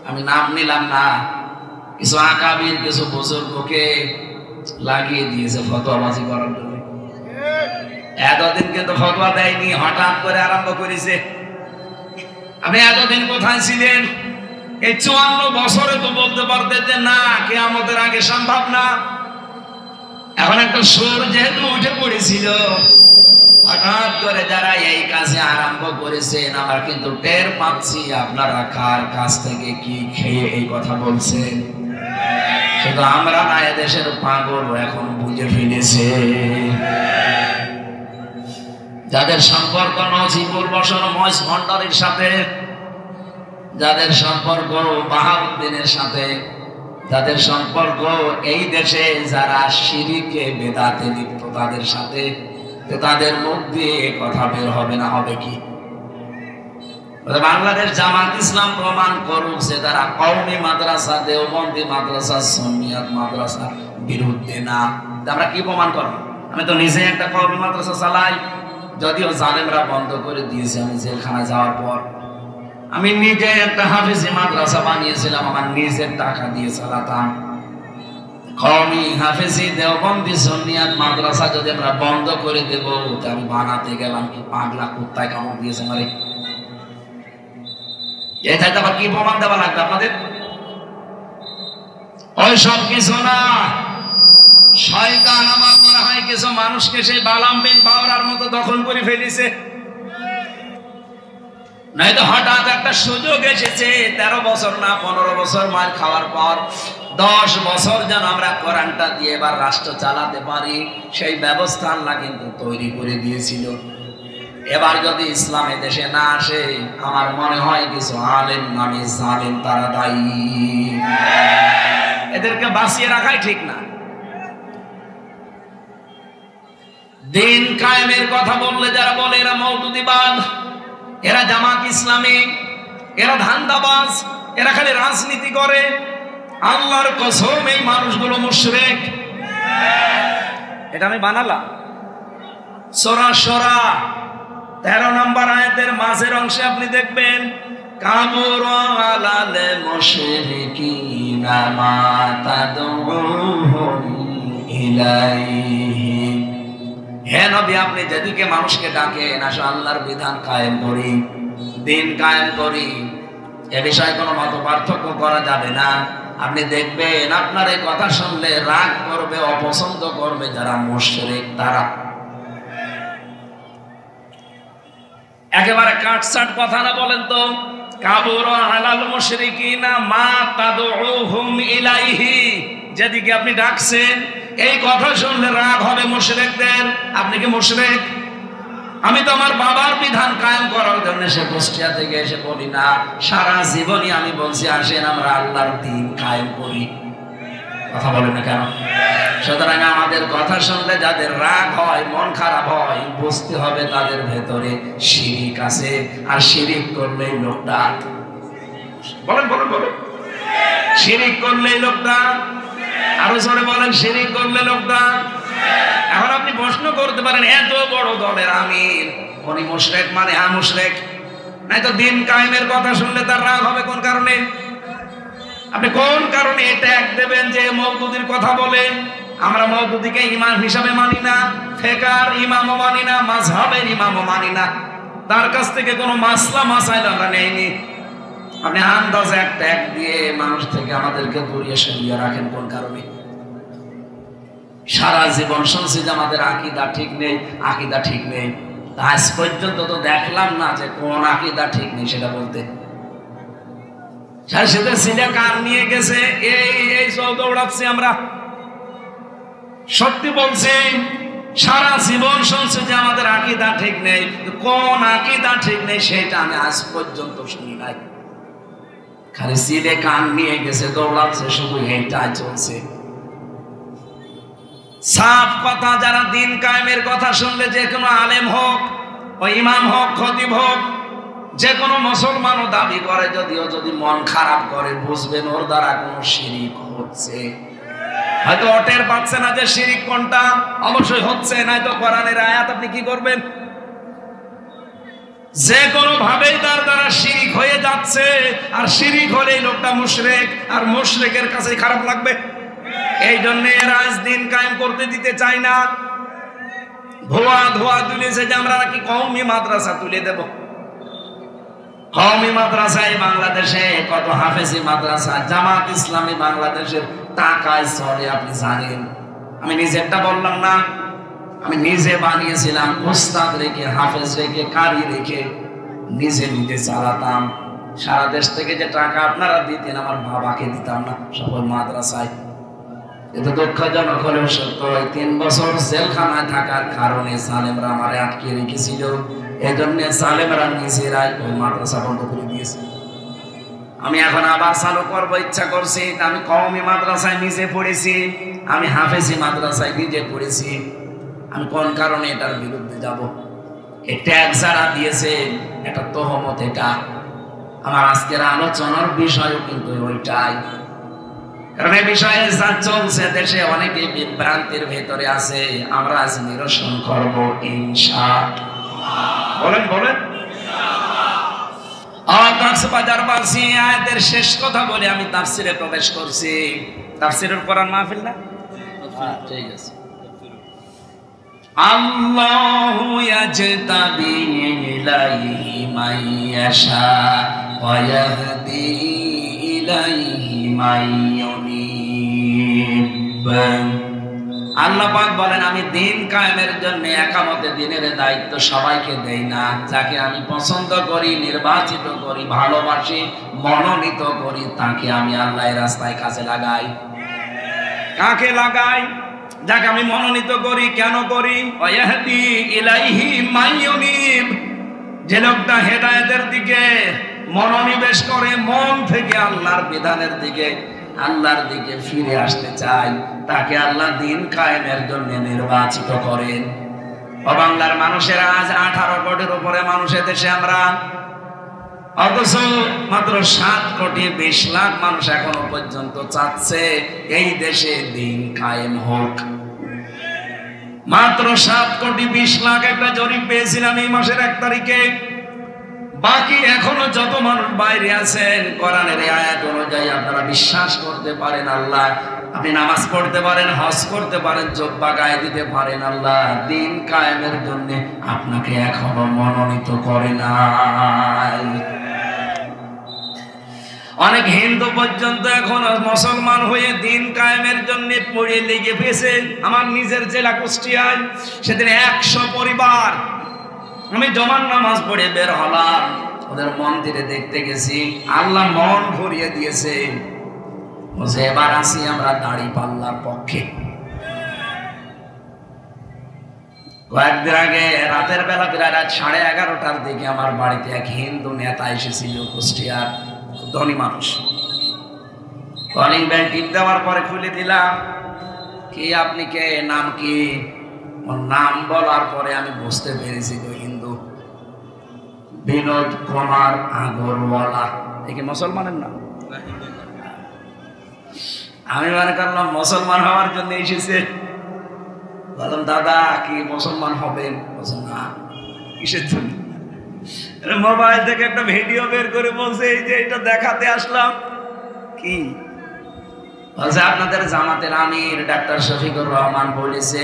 আমি নাম নিলাম না, কিছু আকাবির কিছু বুজুর্গকে লাগিয়ে দিয়েছে ফতোয়াবাজি করার জন্য। এতদিন কিন্তু ফতোয়া দেয়নি, হঠাৎ করে আরম্ভ করেছে। আপনি এতদিন কোথায় ছিলেন? এই 54 বছরে তো বলতে পারতেন যে না, কিয়ামতের আগে সম্ভব না। এখন একটা সুর যেহেতু উঠে পড়েছিল, হঠাৎ করে যারা এই কাজে আরম্ভ করেছেন, আমরা কিন্তু টের পাচ্ছি আপনারা কার কাছ থেকে কি খেয়ে এই কথা বলছেন। শুধু আমরা না, এদেশের পাগল এখন বুঝে ফেলেছে। যাদের সম্পর্ক নজিবুল বসর ময়স ভণ্ডারীর সাথে, যাদের সম্পর্ক বাহাউদ্দিনের সাথে, যাদের সম্পর্ক এই দেশে যারা শিরকে বেদাতে লিপ্ত তাদের সাথে, তাদের মুখ দিয়ে কথা বের হবে না, হবে কি? বাংলাদেশ জামাত ইসলাম প্রমাণ করুক যে তারা কওমি মাদ্রাসা, দেওবন্দি মাদ্রাসা, সুন্নিয়াত মাদ্রাসার বিরুদ্ধে না। আমরা কি প্রমাণ করব? আমি তো নিজে একটা কওমি মাদ্রাসা চালাই, যদিও জালেমরা বন্ধ করে দিয়েছে। আমি জেলখানায় যাওয়ার পর আমি নিজে একটা হাফেজি মাদ্রাসা বানিয়েছিলাম, আমার নিজের টাকা দিয়ে চালাতাম। কওমি হাফেজি দেওবন্দি সুন্নিয়াত মাদ্রাসা যদি আমরা বন্ধ করে দেব, আমি বানাতে গেলাম কি পাগলা কুত্তায় কামড় দিয়েছে মারে। এটাই আবার কি প্রমাণ দেওয়া লাগবে আপনাদের? ওই সব কিছু না, শয়তান আমার মনে হয় কিছু মানুষকে সেই বালাম বিন বাওরার মতো দখল করে ফেলেছে। নয়তো হঠাৎ একটা সুযোগ এসেছে, 13 বছর না 15 বছর মার খাওয়ার পর 10 বছর যেন আমরা কোরআনটা দিয়ে এবার রাষ্ট্র চালাতে পারি, সেই ব্যবস্থা আল্লাহ কিন্তু তৈরি করে দিয়েছিল। এবার যদি ইসলাম দেশে না আসে, আমার মনে হয় কিছু আলেম নামে জালেম তারা দায়ী। এদেরকে বাঁচিয়ে রাখাই ঠিক না। দিন কায়েমের কথা বললে যারা বলে এরা মওদুদিবাদ, এরা জামাত ইসলামী, এরা ধান্দাবাজ, এরা খালি রাজনীতি করে, আল্লাহর কসম এই মানুষগুলো মুশরিক। এটা আমি বানালাম। সূরা শুরা 13 নম্বর আয়াতের মাঝের অংশে আপনি দেখবেন, কাবুরা আলাল মুশরিকিনা মা তাদউহুম ইলাইহি। হে নবী, আপনি যেদিকে মানুষকে ডাকেন, আসো আল্লাহর বিধান কায়েম করি, দিন কায়েম করি, এ বিষয়ে কোনো মত পার্থক্য করা যাবে না। আপনি দেখবেন আপনার এই কথা শুনলে রাগ করবে, অপছন্দ করবে যারা মুশরিক তারা। একেবারে কাটছাট কথা না বলেন তো, কাবুরা আলাল মুশরিকিনা মা তাদউহুম ইলাইহি। যেদিকে আপনি ডাকছেন, এই কথা শুনলে রাগ হবে মুশরিকদের। আপনি কি মুশরিক? আমি তো আমার বাবার বিধান কায়েম করার জন্য সে কুষ্টিয়া থেকে এসে বলি না, সারা জীবনই আমি বলছি আসেন আমরা আল্লাহর দ্বীন কায়েম করি। কথা বলেন না কেন? সুতরাং আমাদের কথা শুনলে যাদের রাগ হয়, মন খারাপ হয়, বুঝতে হবে তাদের ভেতরে শিরিক আছে। আর শিরিক করলেই লোকটা, বলেন বলেন বলেন, শিরিক করলেই লোকটা, আরো জোরে বলেন, শিরিক করলে লোকটা। এখন আপনি প্রশ্ন করতে পারেন, এত বড় দলের আমির উনি মুশরিক মানে? হ্যাঁ মুশরিক। নাই তো দিন কায়েমের কথা শুনলে তার রাগ হবে কোন কারণে? আপনি কোন কারণে ট্যাগ দেবেন যে মওদুদির কথা বলে? আমরা মওদুদিকে ইমাম হিসাবে মানি না, ফিকহার ইমামও মানি না, মাযহাবের ইমামও মানি না, তার কাছ থেকে কোনো মাসলা মাসাইল আমরা নেইনি। আপনি আন্দাজে এক ট্যাগ দিয়ে মানুষ থেকে আমাদেরকে দূরে সরিয়ে রাখেন কোন কারণে? সারা জীবন শুনছি যে আমাদের আকীদা ঠিক নেই, আকীদা ঠিক নেই। আজ পর্যন্ত তো দেখলাম না যে কোন আকীদা ঠিক নেই সেটা বলতে। সেটা সিলে কান নিয়ে গেছে, এই সব দৌড়াচ্ছি আমরা। সত্যি বলছি, সারা জীবন শুনছি যে আমাদের আকীদা ঠিক নেই, কোন আকীদা ঠিক নেই সেটা আমি আজ পর্যন্ত শুনি নাই। খালি সিলে কান নিয়ে গেছে, দৌড়াচ্ছে, শুধু এইটাই চলছে। সাফ কথা, যারা দিন কায়েমের কথা শুনলে, যে কোনো আলেম হোক ও ইমাম হোক খতিব হোক, যে কোনো মুসলমানও দাবি করে, যদিও যদি মন খারাপ করে, বুঝবেন ওর দ্বারা কোনো শিরিক হচ্ছে। হয়তো ওটের পাচ্ছে না যে শিরিক কোনটা, অবশ্যই হচ্ছে, নয়তো কোরআনের আয়াত আপনি কি করবেন? যে কোনো ভাবেই তার দ্বারা শিরিক হয়ে যাচ্ছে, আর শিরিক হলেই লোকটা মুশরিক, আর মুশরিকের কাছে খারাপ লাগবে। এই জন্য এরা আজ দিন কায়েম করতে দিতে চায় না। ধোয়া তুলেছে যে আমরা নাকি কওমি মাদ্রাসা তুলে দেব। কওমি মাদ্রাসায় বাংলাদেশে কত হাফেজি মাদ্রাসা, জামাত ইসলামী বাংলাদেশের টাকায় চলে, আপনি জানেন। আমি নিজেরটা বললাম না, আমি নিজে বানিয়েছিলাম, উস্তাদ রেখে, হাফেজ রেখে, কারি রেখে নিজে চালাতাম। সারা দেশ থেকে যে টাকা আপনারা দিতেন, আমার বাবাকে দিতাম না, সকল মাদ্রাসায়। এটা দুঃখজনক হলেও সত্য। 3 বছর জেলখানায় থাকার কারণে সালেমরা আমারে আটকে রেখেছিল। এই জন্য সালেমরা নিজেরাই ওই মাদ্রাসা বন্ধ করে দিয়েছে। আমি এখন আবার চালু করবো ইচ্ছা করছি। আমি কওমি মাদ্রাসায় নিজে পড়েছি, আমি হাফেজি মাদ্রাসায় নিজে পড়েছি। আমি কোন কারণে এটার বিরুদ্ধে যাব? এই ট্যাক্স যারা দিয়েছে, এটা তহমত। এটা আমার আজকের আলোচনার বিষয়ও কিন্তু ওইটাই। কারণ এই বিষয়ে যা চলছে দেশে, অনেকে বিভ্রান্তির ভেতরে আছে। আমরা আজ নিরসন করব ইনশাআল্লাহ। বলেন কক্সবাজারবাসী, আয়াতের শেষ কথা বলে আমি তাফসিরে প্রবেশ করছি। তাফসিরুল কোরআন মাহফিল না? ঠিক আছে। আল্লাহু ইয়াজতাবি ইলাইহি মান ইয়াশা ওয়া ইয়াহদি ইলাইহি মান ইউনিব। আল্লাহ পাক বলেন, আমি দিন কায়েমের জন্য একামতে দিনের দায়িত্ব সবাইকে দেই না। যাকে আমি পছন্দ করি, নির্বাচিত করি, ভালোবাসি, মনোনীত করি, তাকে আমি আল্লাহর রাস্তায় কাজে লাগাই। কাকে লাগাই? যাকে আমি মনোনীত করি। কেন করি? ওয়াহদি ইলাইহি মান ইউনিব। যে লোকটা হেদায়েতের দিকে মনোনিবেশ করে, মন থেকে আল্লাহর বিধানের দিকে, আল্লাহর দিকে ফিরে আসতে চাই, তাকে আল্লাহ দিন কায়েমের জন্য নির্বাচিত করেন। ও বাংলার মানুষেরা, আজ 18 কোটির উপরে মানুষের দেশে আমরা, অথচ মাত্র 7 কোটি 20 লাখ মানুষ এখনো পর্যন্ত চাচ্ছে এই দেশে দিন কায়েম হোক। মাত্র 7 কোটি 20 লাখ একটা জরিপ পেয়েছিলাম এই মাসের 1 তারিখে। বাকি এখনো যত মানুষ বাইরে আছেন, কোরআনের আয়াত অনুযায়ী আপনারা বিশ্বাস করতে পারেন আল্লাহ, আপনি নামাজ পড়তে পারেন, হজ করতে পারেন, জুব্বা গায়ে দিতে পারেন, আল্লাহ দিন কায়েমের জন্য আপনাকে এখনো মনোনীত করে নাই। অনেক হিন্দু পর্যন্ত এখন মুসলমান হয়ে দিন কায়েমের জন্য পড়ে লেগে পেয়েছে। আমার নিজের জেলা কুষ্টিয়ায় সেদিন 100 পরিবার, আমি জমান নামাজ পড়ে বের হলাম, ওদের মন্দিরে দেখতে গেছি। আল্লাহ মন ভরিয়ে দিয়েছে, বলছে এবার আসি আমরা দাড়ি পাল্লার পক্ষে। কয়েকদিন আগে রাতের বেলা, প্রায় রাত 11:30টার দিকে আমার বাড়িতে এক হিন্দু নেতা এসেছিল, কুষ্টিয়ার ধনী মানুষ। কলিং বেল টিপ দেওয়ার পরে খুলে দিলাম, কি আপনি কে, নাম কি? ওর নাম বলার পরে আমি বুঝতে পেরেছি তো হিন্দু, বিনোদ কুমার আগরওয়ালা। একে মুসলমানের নাম। আমি মনে করলাম মুসলমান হওয়ার জন্য এসেছে। বললাম, দাদা কি মুসলমান হবেন? বলছে না। কিসের জন্য? মোবাইল থেকে একটা ভিডিও বের করে বলছে এই যে এটা দেখাতে আসলাম। কি বলছে? আপনাদের জামাতের আমির ডাক্তার শফিকুর রহমান বলেছে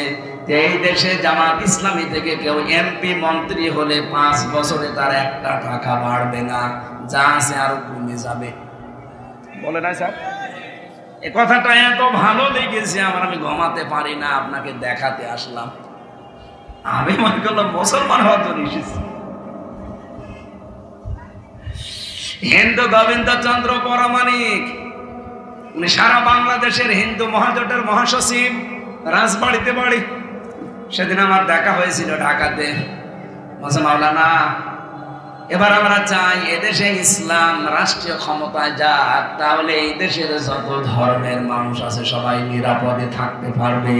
এই দেশে জামাত ইসলামী থেকে কেউ এমপি মন্ত্রী হলে 5 বছরে তার 1 টাকা বাড়বে না, যা আছে আরো কমে যাবে। বলে না স্যার? এই কথাটা এত ভালো লেগেছে আমার, আমি ঘুমাতে পারি না, আপনাকে দেখাতে আসলাম। আমি মনে করলাম মুসলমান হওয়ার জন্য এসেছি। হিন্দু গোবিন্দ চন্দ্র পরামানিক, উনি সারা বাংলাদেশের হিন্দু মহাজোটের মহাসচিব, রাজবাড়িতে বাড়ি। সেদিন আমার দেখা হয়েছিল ঢাকাতে। বলছে মাওলানা এবার আমরা চাই এদেশে ইসলাম রাষ্ট্রীয় ক্ষমতায় যাক, তাহলে এই দেশের যত ধর্মের মানুষ আছে সবাই নিরাপদে থাকতে পারবে।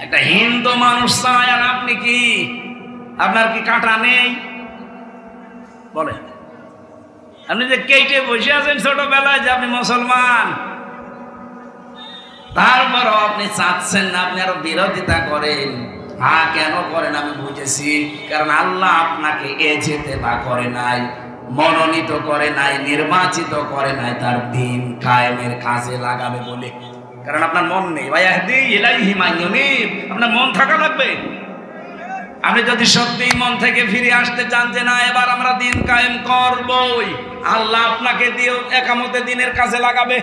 একটা হিন্দু মানুষ চায়, আর আপনি কি, আপনার কি কাঁটা নেই? বলে আপনি যে কেটে বসে আছেন ছোটবেলায় যে আপনি মুসলমান, তারপরও আপনি চাচ্ছেন না, আপনি আরো বিরোধিতা করেন। হ্যাঁ, কেন করেন আমি বুঝেছি, কারণ আল্লাহ আপনাকে এ যেতে বা করে নাই, মনোনীত করে নাই, নির্বাচিত করে নাই তার দিন কায়েমের কাজে লাগাবে বলে। কারণ আপনার মন নেই। আপনার মন থাকা লাগবে। আপনি যদি সত্যি মন থেকে ফিরে আসতে চান যে না এবার আমরা দিন কায়েম করবই, আল্লাহ আপনাকে দিয়ে একামতে দিনের কাজে লাগাবে।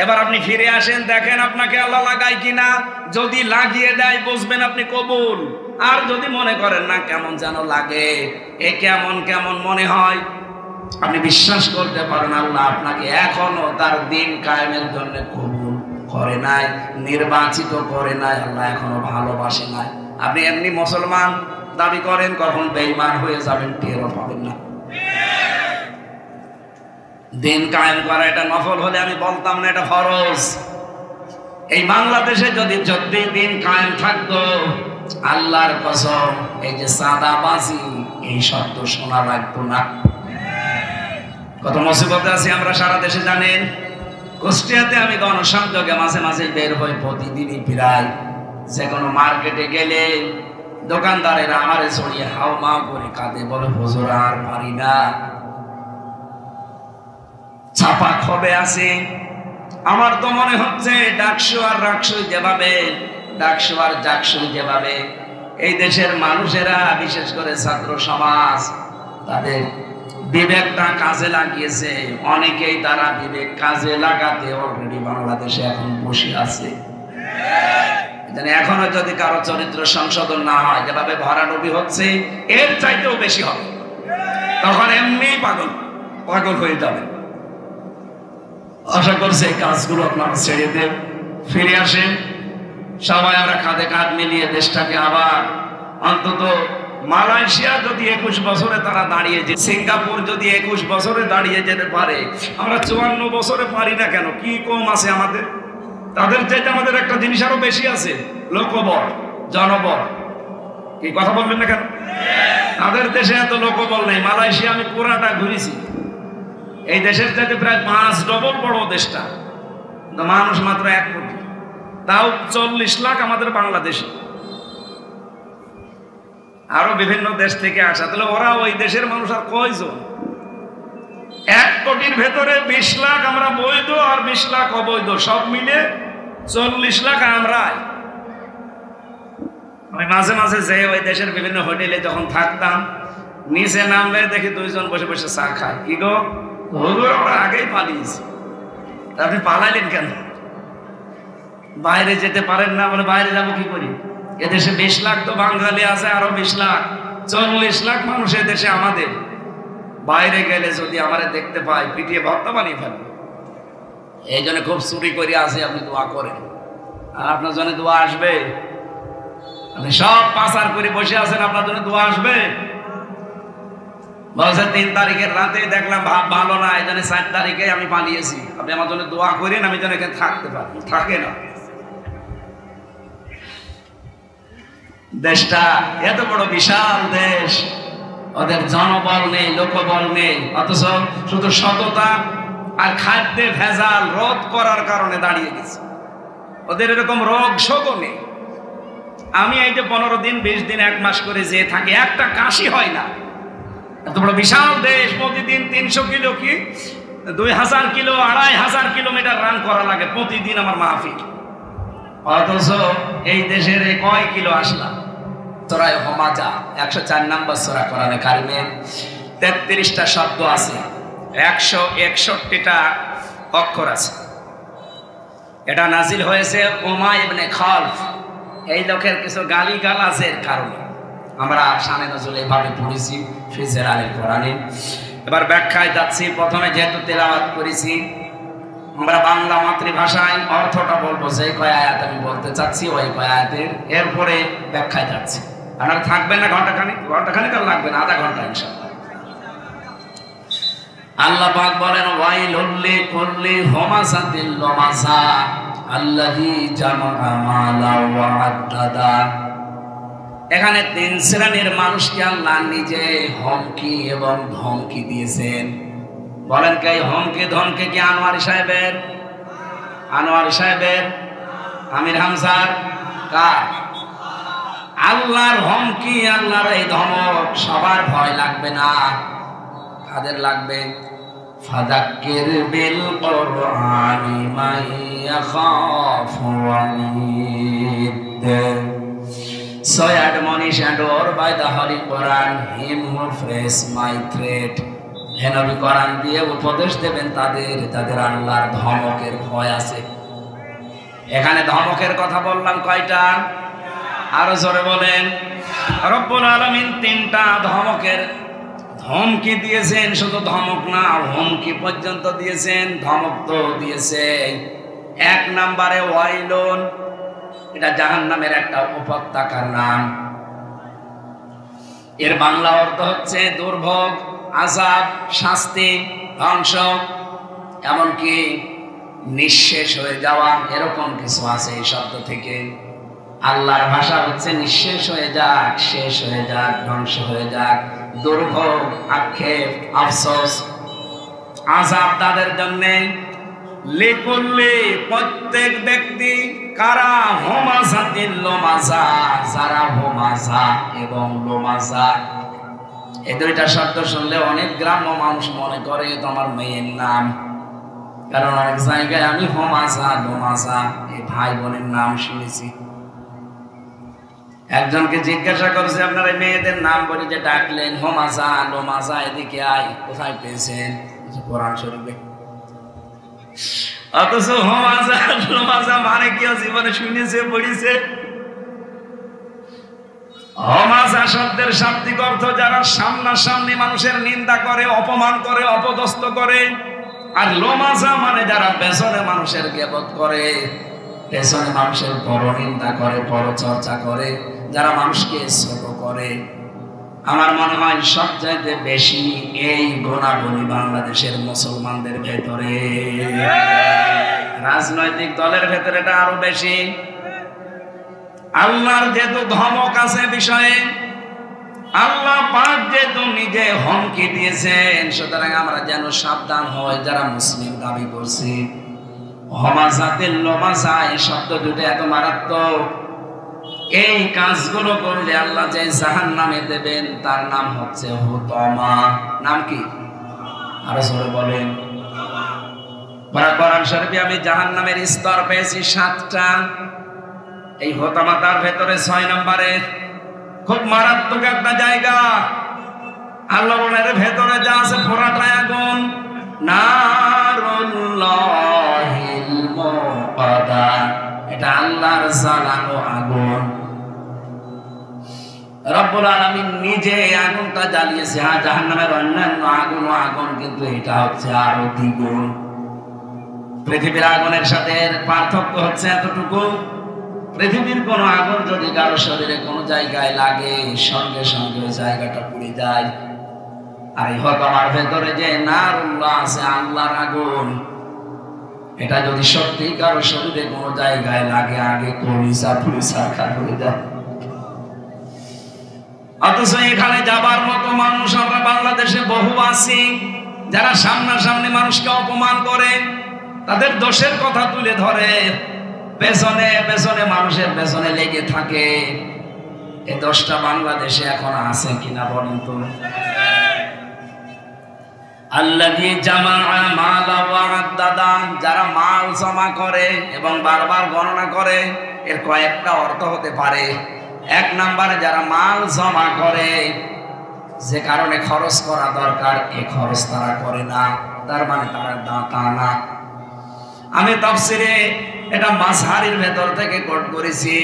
এবার আপনি ফিরে আসেন, দেখেন আপনাকে আল্লাহ লাগায় কিনা। যদি লাগিয়ে দেয় বুঝবেন আপনি কবুল। আর যদি মনে করেন না কেমন যেন লাগে, এ কেমন কেমন মনে হয়, আপনি বিশ্বাস করতে পারেন আল্লাহ আপনাকে এখনো তার দিন কায়েমের জন্য কবুল করে নাই, নির্বাচিত করে নাই, আল্লাহ এখনো ভালোবাসে নাই। আপনি এমনি মুসলমান দাবি করেন, কখন বেঈমান হয়ে যাবেন টেরও পাবেন না। দিন কায়েম করা এটা নফল হলে আমি বলতাম না এটা ফরজ। এই বাংলাদেশে যদি দিন কায়েম থাকতো, আল্লাহর কসম এই যে সাদাবাজি এই শব্দ শোনা লাগতো না। কত মুসিবতে আছি আমরা সারা দেশে জানেন। কুষ্টিয়াতে আমি গণসংযোগে মাঝে মাঝে বের হই, প্রতিদিনই প্রায় যে কোনো মার্কেটে গেলে দোকানদারেরা আমারে ছড়িয়ে হাও মাও করে কাঁদে, বলে হুজুর আর পারি না, ছাপা খবে আছে। আমার তো মনে হচ্ছে ডাকসু আর রাকসু যেভাবে, ডাকসু আর জাকসু যেভাবে এই দেশের মানুষেরা, বিশেষ করে ছাত্র সমাজ, তাদের বিবেকটা কাজে লাগিয়েছে। অনেকেই তারা বিবেক কাজে লাগাতে অলরেডি বাংলাদেশে এখন বসে আছে। এখনো যদি কারো চরিত্র সংশোধন না হয়, যেভাবে ভরাডুবি হচ্ছে এর চাইতেও বেশি হবে, তখন এমনি পাগল পাগল হয়ে যাবে। আশা করছি এই কাজগুলো আপনারা ছেড়ে দেন, ফিরে আসেন সবাই আমরা কাঁধে কাঁধ মিলিয়ে দেশটাকে আবার, অন্তত মালয়েশিয়া যদি 21 বছরে তারা দাঁড়িয়ে যে, সিঙ্গাপুর যদি 21 বছরে দাঁড়িয়ে যেতে পারে, আমরা 54 বছরে পারি না কেন? কি কম আছে আমাদের? তাদের চাইতে আমাদের একটা জিনিস আরো বেশি আছে, লোকবল, জনবল। কি কথা বলবেন না কেন? তাদের দেশে এত লোকবল নেই। মালয়েশিয়া আমি পুরাটা ঘুরেছি, এই দেশের চাইতে প্রায় 5 ডবল বড় দেশটা, মানুষ মাত্র 1 কোটি, তাও 40 লাখ আমাদের বাংলাদেশে, আরো বিভিন্ন দেশ থেকে আসা। তাহলে ওরা ওই দেশের মানুষ আর কয়জন? 1 কোটির ভেতরে 20 লাখ আমরা বৈধ আর 20 লাখ অবৈধ, সব মিলে 40 লাখ আমরা। আমি মাঝে মাঝে যে ওই দেশের বিভিন্ন হোটেলে যখন থাকতাম, নিচে নামলে দেখি 2 জন বসে বসে চা খায়। কি গো হুজুর, আমরা আগেই পালিয়েছি। আপনি পালাইলেন কেন? বাইরে যেতে পারেন না? বলে বাইরে যাবো কি করি? এদেশে 20 লাখ তো বাঙালি আছে, আরো 20 লাখ, 40 লাখ মানুষ এদেশে আমাদের। বাইরে গেলে যদি আমারে দেখতে পাই, পিটিয়ে ভর্তা বানিয়ে ফেলবে। এই জন্য খুব চুরি করে আসে, আপনি দোয়া করেন, আর আপনার জন্য দোয়া আসবে। আপনি সব পাচার করে বসে আছেন, আপনার জন্য দোয়া আসবে। বলছে 3 তারিখের রাতে দেখলাম ভাব ভালো না, এই জন্য 4 তারিখে আমি পালিয়েছি। আপনি আমার জন্য দোয়া করেন, আমি যেন এখানে থাকতে পারি। থাকে না, দেশটা এত বড় বিশাল দেশ, ওদের জনবল নেই, লোকবল নেই, অথচ শুধু সততা আর খাদ্যে ভেজাল রোধ করার কারণে দাঁড়িয়ে গেছে। ওদের এরকম রোগ শোকও নেই। আমি এই যে 15 দিন 20 দিন 1 মাস করে যে থাকি, একটা কাশি হয় না। এত বড় বিশাল দেশ, প্রতিদিন 300 কিলো কি 2000 কিলো 2500 কিলোমিটার রান করা লাগে প্রতিদিন আমার মাহফিল। অথচ এই দেশের কয় কিলো আসলাম। সূরা হুমাজা 104 নম্বর সূরা কোরআনে কারিমে 33টা শব্দ আছে, 161টা অক্ষর আছে। এটা নাজিল হয়েছে উমাইয়া ইবনে খালফ, এই লোকের কিছু গালিগালাজের কারণে। আমরা শানে নজরুল এইভাবে পড়েছি ফিজের আলী কোরআনে। এবার ব্যাখ্যায় যাচ্ছি। প্রথমে যেহেতু তেলাওয়াত করেছি, আমরা বাংলা মাতৃভাষায় অর্থটা বলবো, যে কয় আয়াত আমি বলতে চাচ্ছি ওই কয় আয়াতের, এরপরে ব্যাখ্যায় যাচ্ছি। আপনারা থাকবেন না ঘন্টাখানিক আর লাগবে না, আধা ঘন্টা ইনশাআল্লাহ। আল্লাহ পাক বলেন ওয়াইলুল লিকুল্লি হুমাযাতিল লুমাযা আল্লাযী জামাআ মালা ওয়া আদ্দাদা। এখানে তিন শ্রেণীর মানুষকে আল্লাহ নিজে হুমকি এবং ধমকি দিয়েছেন। বলেন কে হুমকি ধমকি কি আনোয়ার সাহেবের, আমির হামজার, কার? আল্লাহর হুমকি, আল্লাহর এই ধমক সবার ভয় লাগবে না, কাদের লাগবে? ফাযাক্কির বিল কুরআনি মান ইয়াখাফু ওয়াঈদ। So admonish and or by the Holy Quran him who fears my threat. হে নবী, কোরআন দিয়ে উপদেশ দেবেন তাদের আল্লাহর ধমকের ভয় আছে। এখানে ধমকের কথা বললাম কয়টা? আরো জোরে বলেন। রব্বুল আলামিন তিনটা ধমকের ধমকি দিয়েছেন, শুধু ধমক না হুমকি পর্যন্ত দিয়েছেন। ধমক তো দিয়েছে। এক নম্বরে ওয়াইলুন, এটা জাহান্নামের একটা উপত্যকার নাম। এর বাংলা অর্থ হচ্ছে দুর্ভোগ, আযাব, শাস্তি, ধ্বংস, এমনকি নিঃশেষ হয়ে যাওয়া, এরকম কিছু আছে এই শব্দ থেকে। আল্লাহর ভাষা হচ্ছে নিঃশেষ হয়ে যাক, শেষ হয়ে যাক, ধ্বংস হয়ে যাক। দুর্ভোগ, আক্ষেপ, আফসোস, আযাব তাদের জন্যে। লিকুল্লি, প্রত্যেক ব্যক্তি, কারা? হুমাযাতিল লুমাযা, যারা হুমাযা এবং লুমাযা। এই দুইটা শব্দ শুনলে অনেক গ্রাম্য মানুষ মনে করে তো আমার মেয়ের নাম, কারণ অনেক জায়গায় আমি হুমাযা লুমাযা এই ভাই বোনের নাম শুনেছি। একজনকে জিজ্ঞাসা করছে আপনার এই মেয়েদের নাম বলে যে ডাকলেন হুমাযা লুমাযা, এদিকে আয়, কোথায় পেয়েছেন? কোরআন শরীফে। অথচ হুমাযা লুমাযা মানে কি জীবনে শুনেছে, পড়িছে? হুমাযা শব্দের শাব্দিক অর্থ যারা সামনাসামনি মানুষের নিন্দা করে, অপমান করে, অপদস্থ করে। আর লুমাযা মানে যারা পেছনে মানুষের গীবত করে, পেছনে মানুষের পরনিন্দা করে, পরচর্চা করে, যারা মানুষকে ছোট করে। আমার মনে হয় সবচাইতে বেশি এই গুণাবলী বাংলাদেশের মুসলমানদের ভেতরে, রাজনৈতিক দলের ভেতরে এটা আরো বেশি। আল্লাহর যেহেতু ধমক আছে বিষয়ে, আল্লাহ পাক যেহেতু নিজে হুমকি দিয়েছেন, সুতরাং আমরা যেন সাবধান হই যারা মুসলিম দাবি করছি। হুমাযাতিল লুমাযা এই শব্দ দুটো এত মারাত্মক। এই কাজগুলো করলে আল্লাহ যে জাহান্নামে দেবেন তার নাম হচ্ছে হুতামা। নাম কি? আরো জোরে বলেন। কোরআন শরীফে আমি জাহান্নামের স্তর পেয়েছি 7টা। এই হুতামা তার ভেতরে 6 নম্বরে, খুব মারাত্মক একটা জায়গা। আল্লাহ বলেন ভেতরে যা আছে পুরাটাই আগুন। নারুল্লাহিল মুকাদ্দা, এটা আল্লাহর জ্বালানো আগুন। রব্বুল আলামিন নিজে আগুনটা জ্বালিয়েছে। হ্যাঁ, জাহান্নামের অন্যান্য আগুন, কিন্তু এটা হচ্ছে আরো দ্বিগুণ। পৃথিবীর আগুনের সাথে পার্থক্য হচ্ছে এতটুকু, পৃথিবীর কোন আগুন যদি কারো শরীরে কোনো জায়গায় লাগে সঙ্গে সঙ্গে ওই জায়গাটা পুড়ে যায়। আর এই হুতামার ভেতরে যে নারুল্লাহ আছে, আল্লাহর আগুন, এটা যদি সত্যি কারো শরীরে কোনো জায়গায় লাগে আগে কলিজা পুড়ে ছারখার হয়ে যায়। অথচ এখানে যাবার মতো মানুষ আমরা বাংলাদেশে বহু আছি যারা সামনাসামনি মানুষকে অপমান করে, তাদের দোষের কথা তুলে ধরে, পেছনে পেছনে মানুষের পেছনে লেগে থাকে। এই দোষটা বাংলাদেশে এখন আছে কিনা বলেন তো? আল্লাযী জামাআ মালা ওয়া আদ্দাদা, যারা মাল জমা করে এবং বারবার গণনা করে। এর কয়েকটা অর্থ হতে পারে। এক নম্বরে যারা মাল জমা করে, যে কারণে খরচ করা দরকার এই খরচ তারা করে না, তার মানে তারা দাতা না। আমি তাফসিরে এটা মাযহারির ভেতর থেকে কোট করেছি।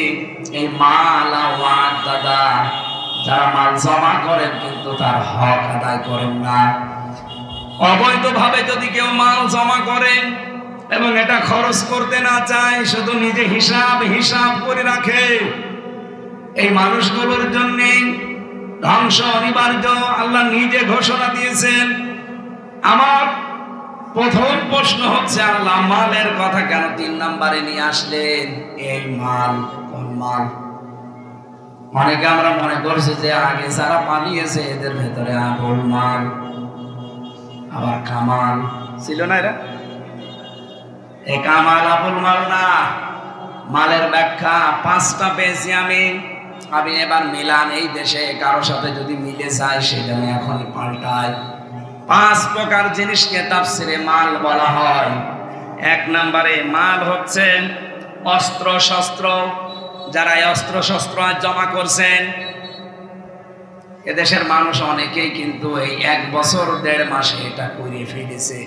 এই মালা ওয়া আদ্দাদা, যারা মাল জমা করেন কিন্তু তার হক আদায় করেন না। অবৈধভাবে যদি কেউ মাল জমা করেন এবং এটা খরচ করতে না চায়, শুধু নিজে হিসাব করে রাখে, এই মানুষগুলোর জন্য ধ্বংস অনিবার্য। আল্লাহ নিজে ঘোষণা দিয়েছেন। আমার প্রথম প্রশ্ন হচ্ছে, আল্লাহ মালের কথা কেন 3 নম্বরে নিয়ে আসলেন? এই মাল কোন মাল? অনেকে আমরা মনে করছি যে আগে যারা পালিয়েছে এদের ভেতরে আবুল মাল, আবার কামাল ছিল না। এরা এই কামাল আবুল মাল না। মালের ব্যাখ্যা 5টা পেয়েছি আমি। এবার মিলান, এই দেশে কারো সাথে যদি মিলে যায় সেটা আমি এখনই পাল্টাই। 5 প্রকার জিনিসকে তাফসিরে মাল বলা হয়। 1 নম্বরে মাল হচ্ছে অস্ত্র শস্ত্র। যারা এই অস্ত্র শস্ত্র জমা করছেন, এদেশের মানুষ অনেকেই কিন্তু এই 1 বছর 1.5 মাসে এটা করে ফেলেছে,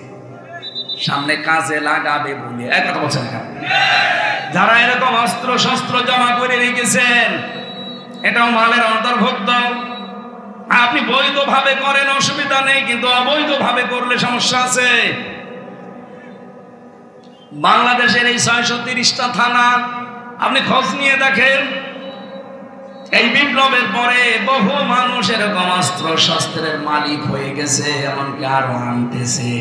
সামনে কাজে লাগাবে বলে। কথা বলছেন না? যারা এরকম অস্ত্র শস্ত্র জমা করে রেখেছেন, এটাও মালের অন্তর্ভুক্ত। আপনি বৈধভাবে করেন অসুবিধা নেই, কিন্তু অবৈধভাবে করলে সমস্যা আছে। বাংলাদেশের এই 630টা থানা আপনি খোঁজ নিয়ে দেখেন, এই বিপ্লবের পরে বহু মানুষ এরকম অস্ত্র শস্ত্রের মালিক হয়ে গেছে, এমনকি আরো আনতেছে।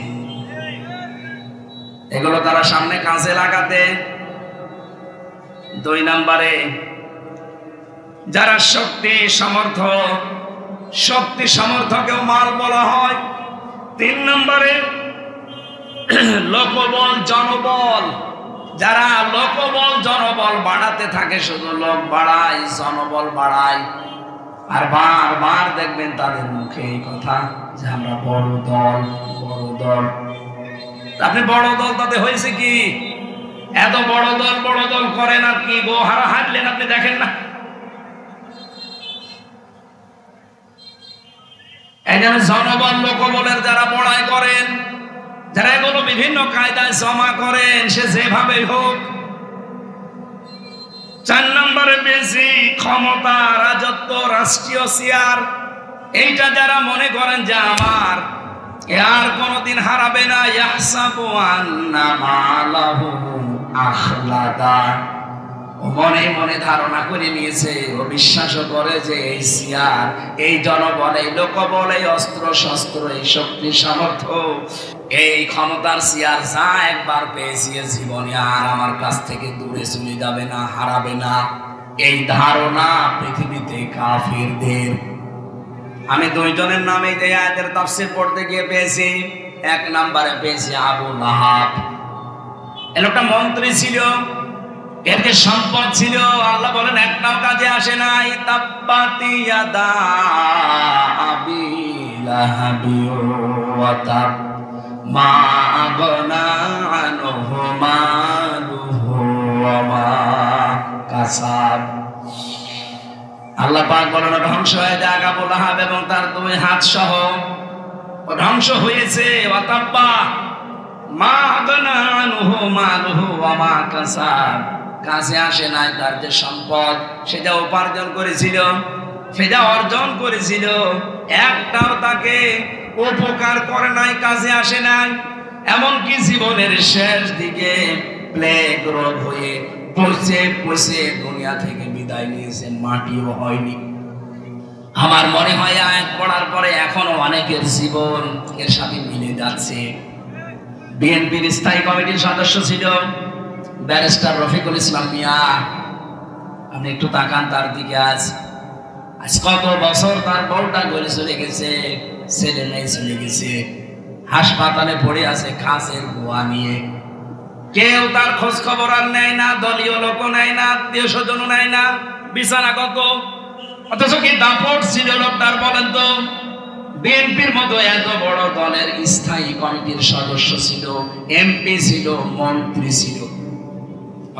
এগুলো তারা সামনে কাজে লাগাতে। 2 নম্বরে যারা শক্তি সামর্থ্যকেও মাল বলা হয়। 3 নম্বরে লোকবল জনবল। যারা লোকবল জনবল বাড়াতে থাকে, শুধু লোক বাড়ায় জনবল বাড়ায়, আর বারবার দেখবেন তাদের মুখে এই কথা যে আমরা বড় দল বড় দল। আপনি বড় দল, তাতে হয়েছে কি? এত বড় দল করেন আর কি গো হারা হাঁটলেন আপনি দেখেন না? এই জন্য জনবল লোকবলের যারা বড়াই করেন, যারা এগুলো বিভিন্ন কায়দায় জমা করেন, সে যেভাবে হোক। 4 নম্বরে বেশি ক্ষমতা, রাজত্ব, রাষ্ট্রীয় চেয়ার। এইটা যারা মনে করেন যে আমার আর কোনদিন হারাবে না, ইয়াহসাবু আন্না মালাহু আখলাদা, মনে মনে ধারণা করে নিয়েছে, ও বিশ্বাসও করে যে এই চেয়ার, এই জনবল, এই লোকবল, এই অস্ত্র শস্ত্র, এই শক্তি সামর্থ্য, এই ক্ষমতার চেয়ার যা একবার পেয়েছি জীবনে আর আমার কাছ থেকে দূরে চলে যাবে না, হারাবে না। এই ধারণা পৃথিবীতে কাফিরদের। আমি 2 জনের নামে যে আয়াতের তাফসীর পড়তে গিয়ে পেয়েছি। 1 নম্বরে পেয়েছি আবু লাহাব। এ লোকটা মন্ত্রী ছিল, এর যে সম্পদ ছিল, আল্লাহ বলেন একটাও কাজে আসে নাই। তাব্বাতি ইয়াদা আবি লাহাবি ওয়া তাব মা আগনা আনহু মালুহু ওয়া মা কাসাব। আল্লাহ পাক বলেন ধ্বংস হয়ে যাক আবু লাহাব এবং তার 2 হাত সহ। ও ধ্বংস হয়েছে। ওয়া তাব্বা মা আগনা আনহু মালুহু ওয়া মা কাসাব। কাজে আসে নাই তার যে সম্পদ, সেটা উপার্জন করেছিল, সেটা অর্জন করেছিল, একটাও তাকে উপকার করে নাই, কাজে আসে নাই। এমনকি জীবনের শেষ দিকে প্লেগ রোগ হয়ে পচে দুনিয়া থেকে বিদায় নিয়েছেন, মাটিও হয়নি। আমার মনে হয় আয়াত পড়ার পরে এখনো অনেকের জীবন এর সাথে মিলে যাচ্ছে। বিএনপির স্থায়ী কমিটির সদস্য ছিল ব্যারিস্টার রফিকুল ইসলাম মিয়া। আপনি একটু তাকান তার দিকে। আজ কত বছর তার বউটা গলে চলে গেছে, ছেলে মেয়ে চলে গেছে, হাসপাতালে পড়ে আছে খাসের গোয়া নিয়ে। কেউ তার খোঁজ খবর আর নেয় না, দলীয় লোক নেয় না, আত্মীয় স্বজন নেয় না, বিছানাগত। অথচ কি দাপট ছিল লোকটার বলেন তো? বিএনপির মতো এত বড় দলের স্থায়ী কমিটির সদস্য ছিল, এমপি ছিল, মন্ত্রী ছিল,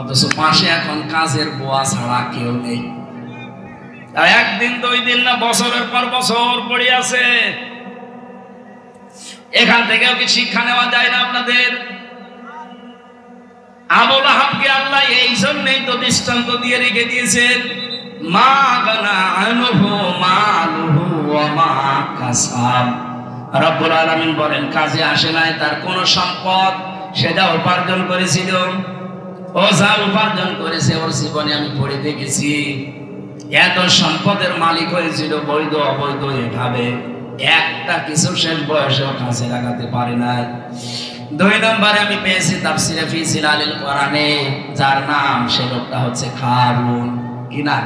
অথচ পাশে এখন কাজের বোয়া ছাড়া কেউ নেই। আর 1 দিন 2 দিন না, বছরের পর বছর পড়ে আছে। এখান থেকেও কি শিক্ষা নেওয়া যায় না আপনাদের? আবু লাহাবকে আল্লাহ এই জন্যই তো দৃষ্টান্ত দিয়ে রেখে দিয়েছেন, মা গানা আনহু মালুহু ওয়া মা কাসাব। রব্বুল আলামিন বলেন কাজে আসে নাই তার কোন সম্পদ, সেটা উপার্জন করেছিল। ও যা উপার্জন করেছে ওর জীবনে আমি পড়ে দেখেছি, এত সম্পদের মালিক হয়েছিল বৈধ অবৈধ এভাবে, একটা কিছু শেষ বয়সেও কাছে লাগাতে পারে না। 2 নম্বরে আমি পেয়েছি তাফসিরে ফি জিলালিল কোরআনে, যার নাম সে লোকটা হচ্ছে কারুন। কি না?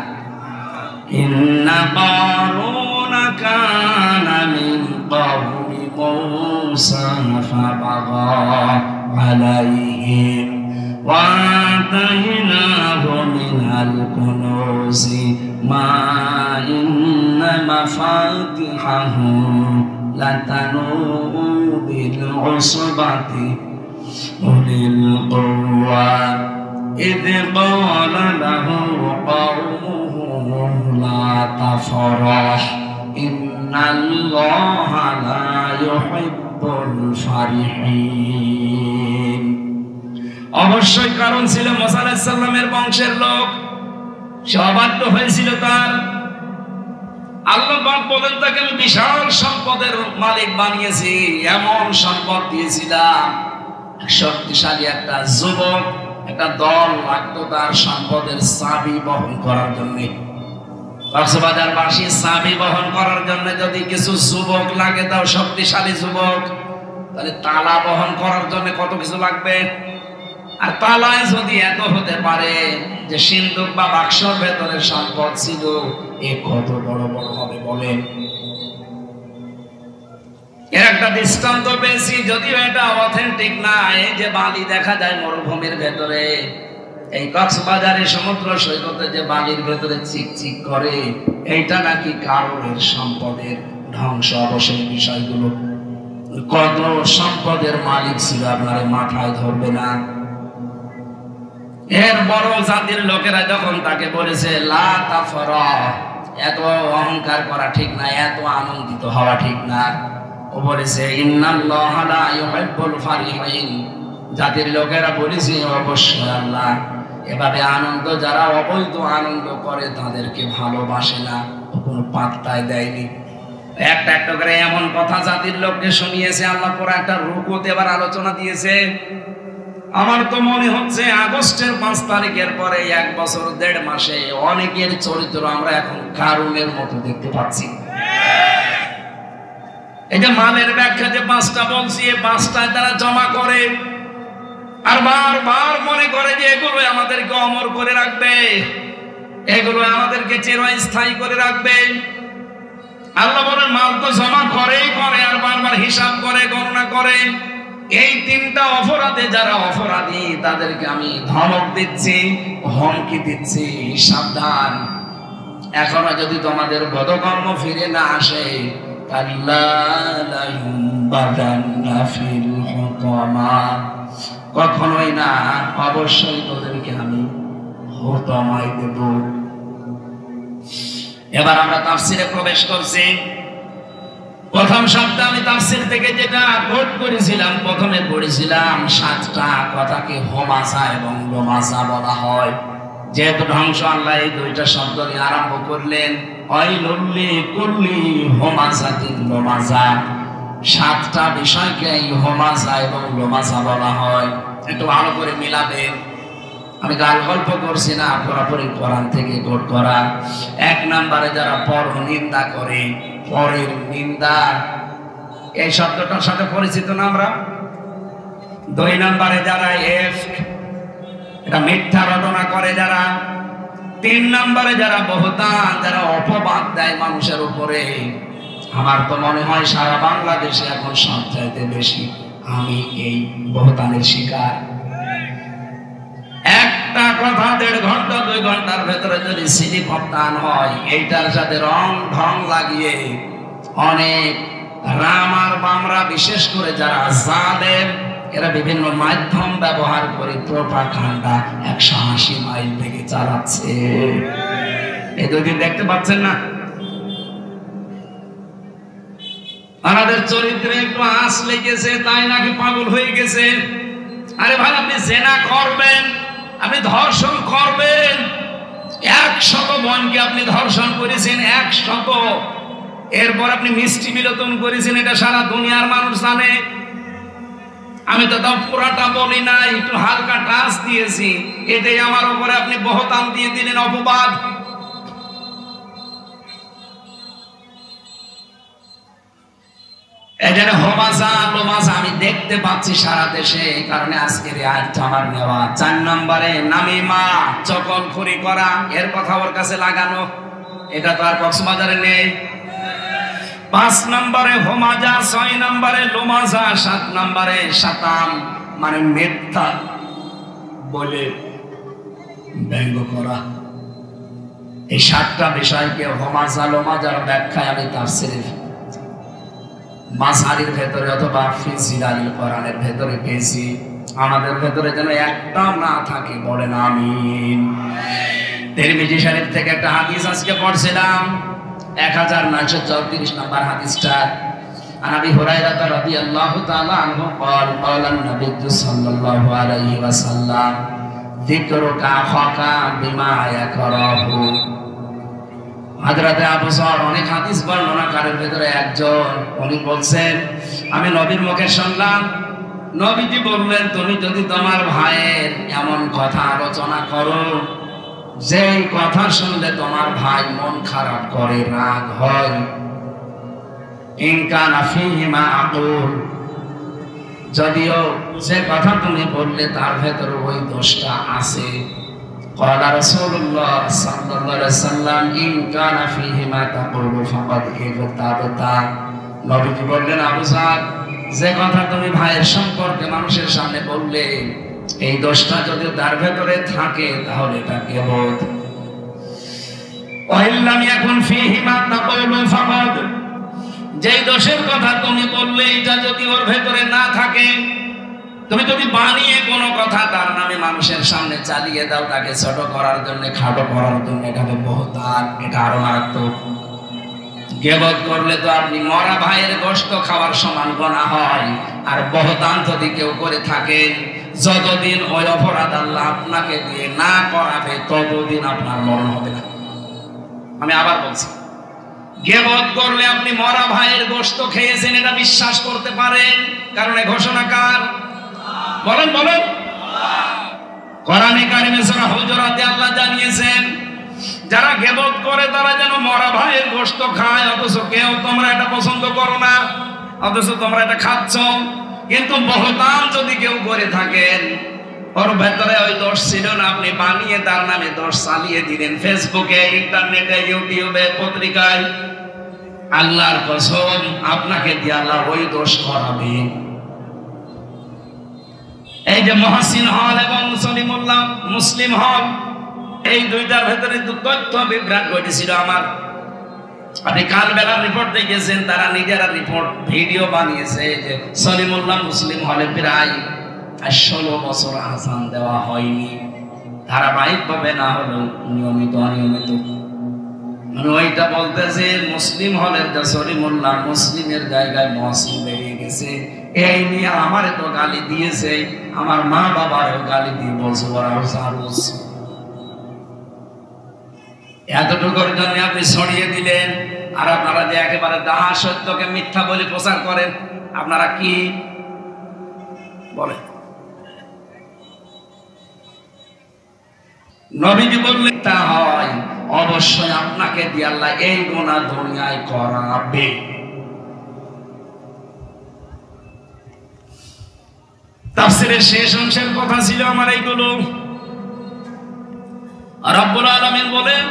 ইন্না কারুন কানা মিন কওমি মূসা ফাবাগা আলাইহিম ওয়া আতাইনাহু মিনাল কুনুজি মা ইন্না মাফাতিহাহু লাতানূ বিল উসবাতি উলিল কুওয়া إذ قال له قومه لا تفرح إن الله لا يحب الفرحين। অবশ্যই কারণ ছিল মুসা আলাইহিস সালামের বংশের লোক, সে অবাধ্য হয়েছিল তার। আল্লাহ পাক বলেন তাকে আমি বিশাল সম্পদের মালিক বানিয়েছি, এমন সম্পদ দিয়েছিলাম, শক্তিশালী একটা যুবক, একটা দল লাগতো তার সম্পদের চাবি বহন করার জন্য। কক্সবাজারবাসী চাবি বহন করার জন্য যদি কিছু যুবক লাগে, তাও শক্তিশালী যুবক, তাহলে তালা বহন করার জন্য কত কিছু লাগবে। আর তালায় যদি এত হতে পারে যে সিন্ধুক বা বাক্সর ভেতরে সম্পদ ছিল, এ কত বড় বড় হবে বলেন। এর একটা দৃষ্টান্ত পেয়েছি, যদিও এটা অথেন্টিক না। এই যে বালি দেখা যায় মরুভূমির ভেতরে, এই কক্সবাজারের সমুদ্র সৈকতে যে বালির ভেতরে চিকচিক করে, এইটা নাকি কারণের সম্পদের ধ্বংস অবশেষ। বিষয়গুলো কত সম্পদের মালিক ছিল আপনার মাথায় ধরবে না। এর বড় জাতির লোকেরা যখন তাকে বলেছে লা তাফরাহ, এত অহংকার করা ঠিক না, এত আনন্দিত হওয়া ঠিক না, ও বলেছে ইন্নাল্লাহা লা ইউহিব্বুল ফারিহিন। জাতির লোকেরা বলেছে অবশ্যই আল্লাহ এভাবে আনন্দ, যারা অবৈধ আনন্দ করে তাদেরকে ভালোবাসে না, কোনো পাত্তাই দেয়নি। একটা একটা করে এমন কথা জাতির লোককে শুনিয়েছে আল্লাহ। পরে একটা রুকুতে এবার আলোচনা দিয়েছে। আমার তো মনে হচ্ছে আগস্টের 5 তারিখের পরে 1 বছর 1.5 মাসে অনেকের চরিত্র আমরা এখন কারুনের মতো দেখতে পাচ্ছি। এই যে মালের ব্যাখ্যা যে 5টা বলছি, এই 5টায় তারা জমা করে আর বারবার মনে করে যে এগুলো আমাদেরকে অমর করে রাখবে, এগুলো আমাদেরকে চিরস্থায়ী করে রাখবে। আল্লাহ বলেন মাল তো জমা করেই করে আর বারবার হিসাব করে, গণনা করে। এই 3টা অপরাধে যারা অপরাধী তাদেরকে আমি ধমক দিচ্ছি, হুমকি দিচ্ছি, সাবধান। এখনো যদি তোমাদের বদকর্ম ফিরে না আসে, কখনোই না, অবশ্যই তোদেরকে আমি হতমাই দেব। এবার আমরা তাফসিরে প্রবেশ করছি। প্রথম সপ্তাহে আমি তাফসির থেকে যেটা কোট করেছিলাম, প্রথমে পড়েছিলাম 7টা কথাকে হোমাসা এবং লোমাসা বলা হয়। যেহেতু ধ্বংস আল্লাহ এই 2টা শব্দ দিয়ে আরম্ভ করলেন, ওয়াইলুল্লি কুল্লি হোমাসাতিন লোমাসা, 7টা বিষয়কে এই হোমাসা এবং লোমাসা বলা হয়। একটু ভালো করে মিলাবেন। আমি গাল গল্প করছি না, পুরোপুরি কোরআন থেকে কোট করা। 1 নম্বরে যারা পর নিন্দা করে, পরের নিন্দা, এই শব্দটার সাথে পরিচিত না আমরা। 2 নম্বরে যারা এটা মিথ্যা রটনা করে যারা। 3 নম্বরে যারা বহতান, যারা অপবাদ দেয় মানুষের উপরে। আমার তো মনে হয় সারা বাংলাদেশে এখন সবচাইতে বেশি আমি এই বহতানের শিকার। একটা কথা 1.5 ঘন্টা 2 ঘন্টার ভেতরে যদি সিলি পপ্তান হয়, এইটার সাথে রং ঢং লাগিয়ে অনেক রাম আর বামরা, বিশেষ করে যারা জালেম, এরা বিভিন্ন মাধ্যম ব্যবহার করে প্রোপাগান্ডা 180 মাইল বেগে চালাচ্ছে। এই 2 দিন দেখতে পাচ্ছেন না? আমাদের চরিত্রে একটু আঁচ লেগেছে, তাই নাকি পাগল হয়ে গেছে। আরে ভাই, আপনি জেনা করবেন, আপনি ধর্ষণ করবেন, 100 বোনকে আপনি ধর্ষণ করেছেন, 100। এরপর আপনি মিষ্টি বিলোপন করেছেন, এটা সারা দুনিয়ার মানুষ জানে। আমি তো তাও পুরাটা বলি না, একটু হালকা টাচ দিয়েছি। এটাই আমার উপরে আপনি বহতান দিয়ে দিলেন, অপবাদ। এখানে হোমাজা লোমাজা আমি দেখতে পাচ্ছি সারা দেশে, এই কারণে আজকের এই আয়াতটা আমার নেওয়া। 4 নম্বরে নামিমা, চকলখড়ি করা, এর কথা ওর কাছে লাগানো, এটা তো আর কক্সবাজারে নেই। 5 নম্বরে হোমাজা, 6 নম্বরে লোমাজা, 7 নম্বরে শাতাম, মানে মিথ্যা বলে ব্যঙ্গ করা। এই 7টা বিষয়কে হোমাজা লোমাজার ব্যাখ্যায় আমি তাফসীরে মাসারির ভেতরে অথবা ফিজিলালিল কোরআনের ভেতরে পেয়েছি। আমাদের ভেতরে যেন একটা না থাকে, বলেন আমিন। তিরমিজি শরীফ থেকে একটা হাদিস আজকে পড়ছিলাম, 1934 নম্বর হাদিসটা। আবি হুরায়রা রাদিয়াল্লাহু তাআলা আনহু قال قال النبي صلى الله عليه وسلم ذكرك أخاك بما يكره। হযরত আবু যর অনেক হাদিস বর্ণনাকারের ভিতরে একজন, উনি বলছেন আমি নবীর মুখে শুনলাম, নবীজি বললেন তুমি যদি তোমার ভাইয়ের এমন কথা আলোচনা করো যেই কথা শুনলে তোমার ভাই মন খারাপ করে, রাগ হয়, ইন কানা ফীহি মা আকুল, যদিও যে কথা তুমি বললে তার ভেতরে ওই দোষটা আছে। قال رسول الله صلى الله عليه وسلم إن كان فيه ما تقول فقد اغتبت। নবীজি বললেন আবু যর, যে কথা তুমি ভাইয়ের সম্পর্কে মানুষের সামনে বললে এই দোষটা যদি তার ভেতরে থাকে তাহলে এটা গীবত। وإن لم يكن فيه ما تقول فقد, যেই দোষের কথা তুমি বললে এটা যদি ওর ভেতরে না থাকে, তুমি যদি বানিয়ে কোনো কথা তার নামে মানুষের সামনে চালিয়ে দাও, তাকে ছোট করার জন্য, খাটো করার জন্য, এটা বহুতার, এটা আরো মারাত্মক। গীবত করলে তো আপনি মরা ভাইয়ের গোশত খাওয়ার সমান গুনাহ হয়। আর বহুতান যদি কেউ করে থাকেন, যতদিন ওই অপরাধ আল্লাহ আপনাকে দিয়ে না করাবে ততদিন আপনার মরণ হবে না। আমি আবার বলছি, গীবত করলে আপনি মরা ভাইয়ের গোশত খেয়েছেন এটা বিশ্বাস করতে পারেন, কারণ এই ঘোষণা কার? বলেন বলেন। কোরআনে কারিমে সূরা হুজুরাতে আল্লাহ জানিয়েছেন যারা গীবত করে তারা যেন মরা ভাইয়ের গোশত খায়, অথচ কেউ তোমরা এটা পছন্দ করো না, অথচ তোমরা এটা খাচ্ছ। কিন্তু বহুতান যদি কেউ করে থাকেন, ওর ভেতরে ওই দোষ ছিল না, আপনি বানিয়ে তার নামে দোষ চালিয়ে দিলেন ফেসবুকে, ইন্টারনেটে, ইউটিউবে, পত্রিকায়, আল্লাহর কসম আপনাকে দিয়ে আল্লাহ ওই দোষ করাবে। এই যে মহসিন হল এবং সলিমুল্লাহ মুসলিম হল, এই দুইটার ভেতরে তথ্য বিভ্রাট ঘটেছিল আমার। আপনি কাল বেলা রিপোর্ট দেখেছেন, তারা নিজেরা রিপোর্ট ভিডিও বানিয়েছে যে সলিমুল্লাহ মুসলিম হলে প্রায় 16 বছর আযান দেওয়া হয়নি, ধারাবাহিকভাবে না হলেও নিয়মিত অনিয়মিত। মানে ওইটা বলতেছে মুসলিম হলের যে সলিমুল্লাহ মুসলিমের জায়গায় মহসিন বেরিয়ে গেছে, এই নিয়ে আমারে তো গালি দিয়েছে, আমার মা বাবারও গালি দিয়ে বলছে ওরা সারুস। এতটুকুর জন্য আপনি ছড়িয়ে দিলেন। আর আপনারা যে একেবারে দাহা সত্যকে মিথ্যা বলে প্রচার করেন, আপনারা কি বলেন? নবীজি বললেন তা হয়, অবশ্যই আপনাকে দিয়ে আল্লাহ এই গুনাহ দুনিয়ায় করাবে। তাফসীরের শেষ অংশের কথা ছিল আমার এইগুলো। রব্বুল আলামিন বলেন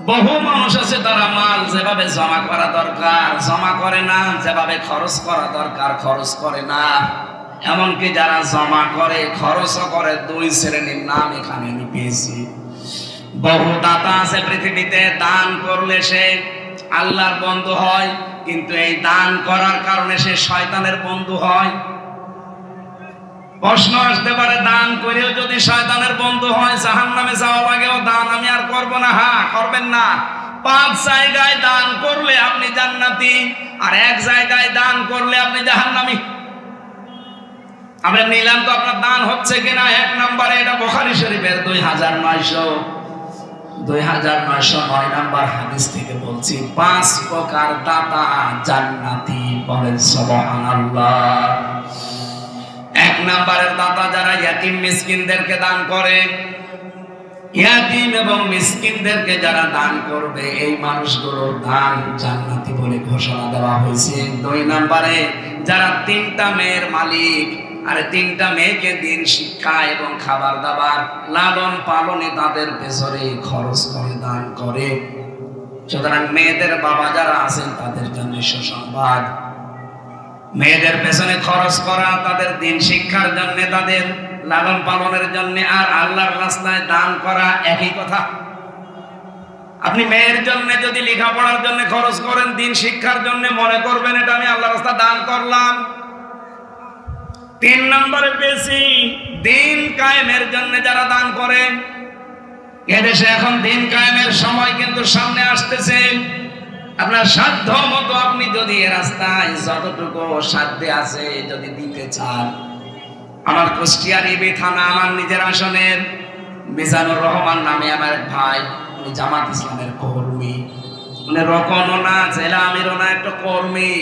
বহু মানুষ আছে তারা মাল যেভাবে জমা করা দরকার জমা করে না, যেভাবে খরচ করা দরকার খরচ করে না। এমনকি যারা জমা করে খরচও করে, 2 শ্রেণীর নাম এখানে আমি পেয়েছি। বহু দাতা আছে পৃথিবীতে, দান করলে সে আল্লাহর বন্ধু হয়, কিন্তু এই দান করার কারণে সে শয়তানের বন্ধু হয়। প্রশ্ন আসতে পারে, দান করেও যদি শয়তানের বন্ধু হয় জাহান্নামে যাওয়া লাগেও দান আমি আর করব না। হ্যাঁ, করবেন না। 5 জায়গায় দান করলে আপনি জান্নাতি, আর 1 জায়গায় দান করলে আপনি জাহান্নামী। আমরা নিলাম তো আপনার দান হচ্ছে কিনা। 1 নম্বরে, এটা বুখারী শরীফের 2909 নম্বর হাদিস থেকে বলছি, 5 প্রকার দাতা জান্নাতি। বলেন সুবহানাল্লাহ। 1 নম্বরের দাতা যারা ইয়াতীম মিসকিনদেরকে দান করে। ইয়াতীম এবং মিসকিনদেরকে যারা দান করবে এই মানুষগুলোর দান জান্নাতি বলে ঘোষণা দেওয়া হয়েছে। 2 নম্বরে যারা 3টা মেয়ের মালিক, আর 3টা মেয়েকে দিন শিক্ষা এবং খাবার দাবার লালন পালনে তাদের পেছনে খরচ করে দান করে। সুতরাং মেয়েদের বাবা যারা আছেন তাদের জন্য সুসংবাদ, মেয়েদের পেছনে খরচ করা, তাদের দিন শিক্ষার জন্য, তাদের লালন পালনের জন্য আর আল্লাহর রাস্তায় দান করা একই কথা। আপনি মেয়ের জন্য যদি লেখাপড়ার জন্য খরচ করেন, দিন শিক্ষার জন্য, মনে করবেন এটা আমি আল্লাহর রাস্তায় দান করলাম। 3 নম্বরে বেশি দিন কায়েমের জন্য যারা দান করেন। এদেশে এখন দিন কায়েমের সময় কিন্তু সামনে আসতেছে। আপনার সাধ্য মতো আপনি যদি এ রাস্তায় যতটুকু সাধ্যে আছে যদি দিতে চান, আমার কুষ্টিয়ার ইবি থানা আমার নিজের আসনের মিজানুর রহমান নামে আমার এক ভাই, উনি জামাত ইসলামের কর্মী, উনি রকনও না জেলা আমিরও না, একটা কর্মী।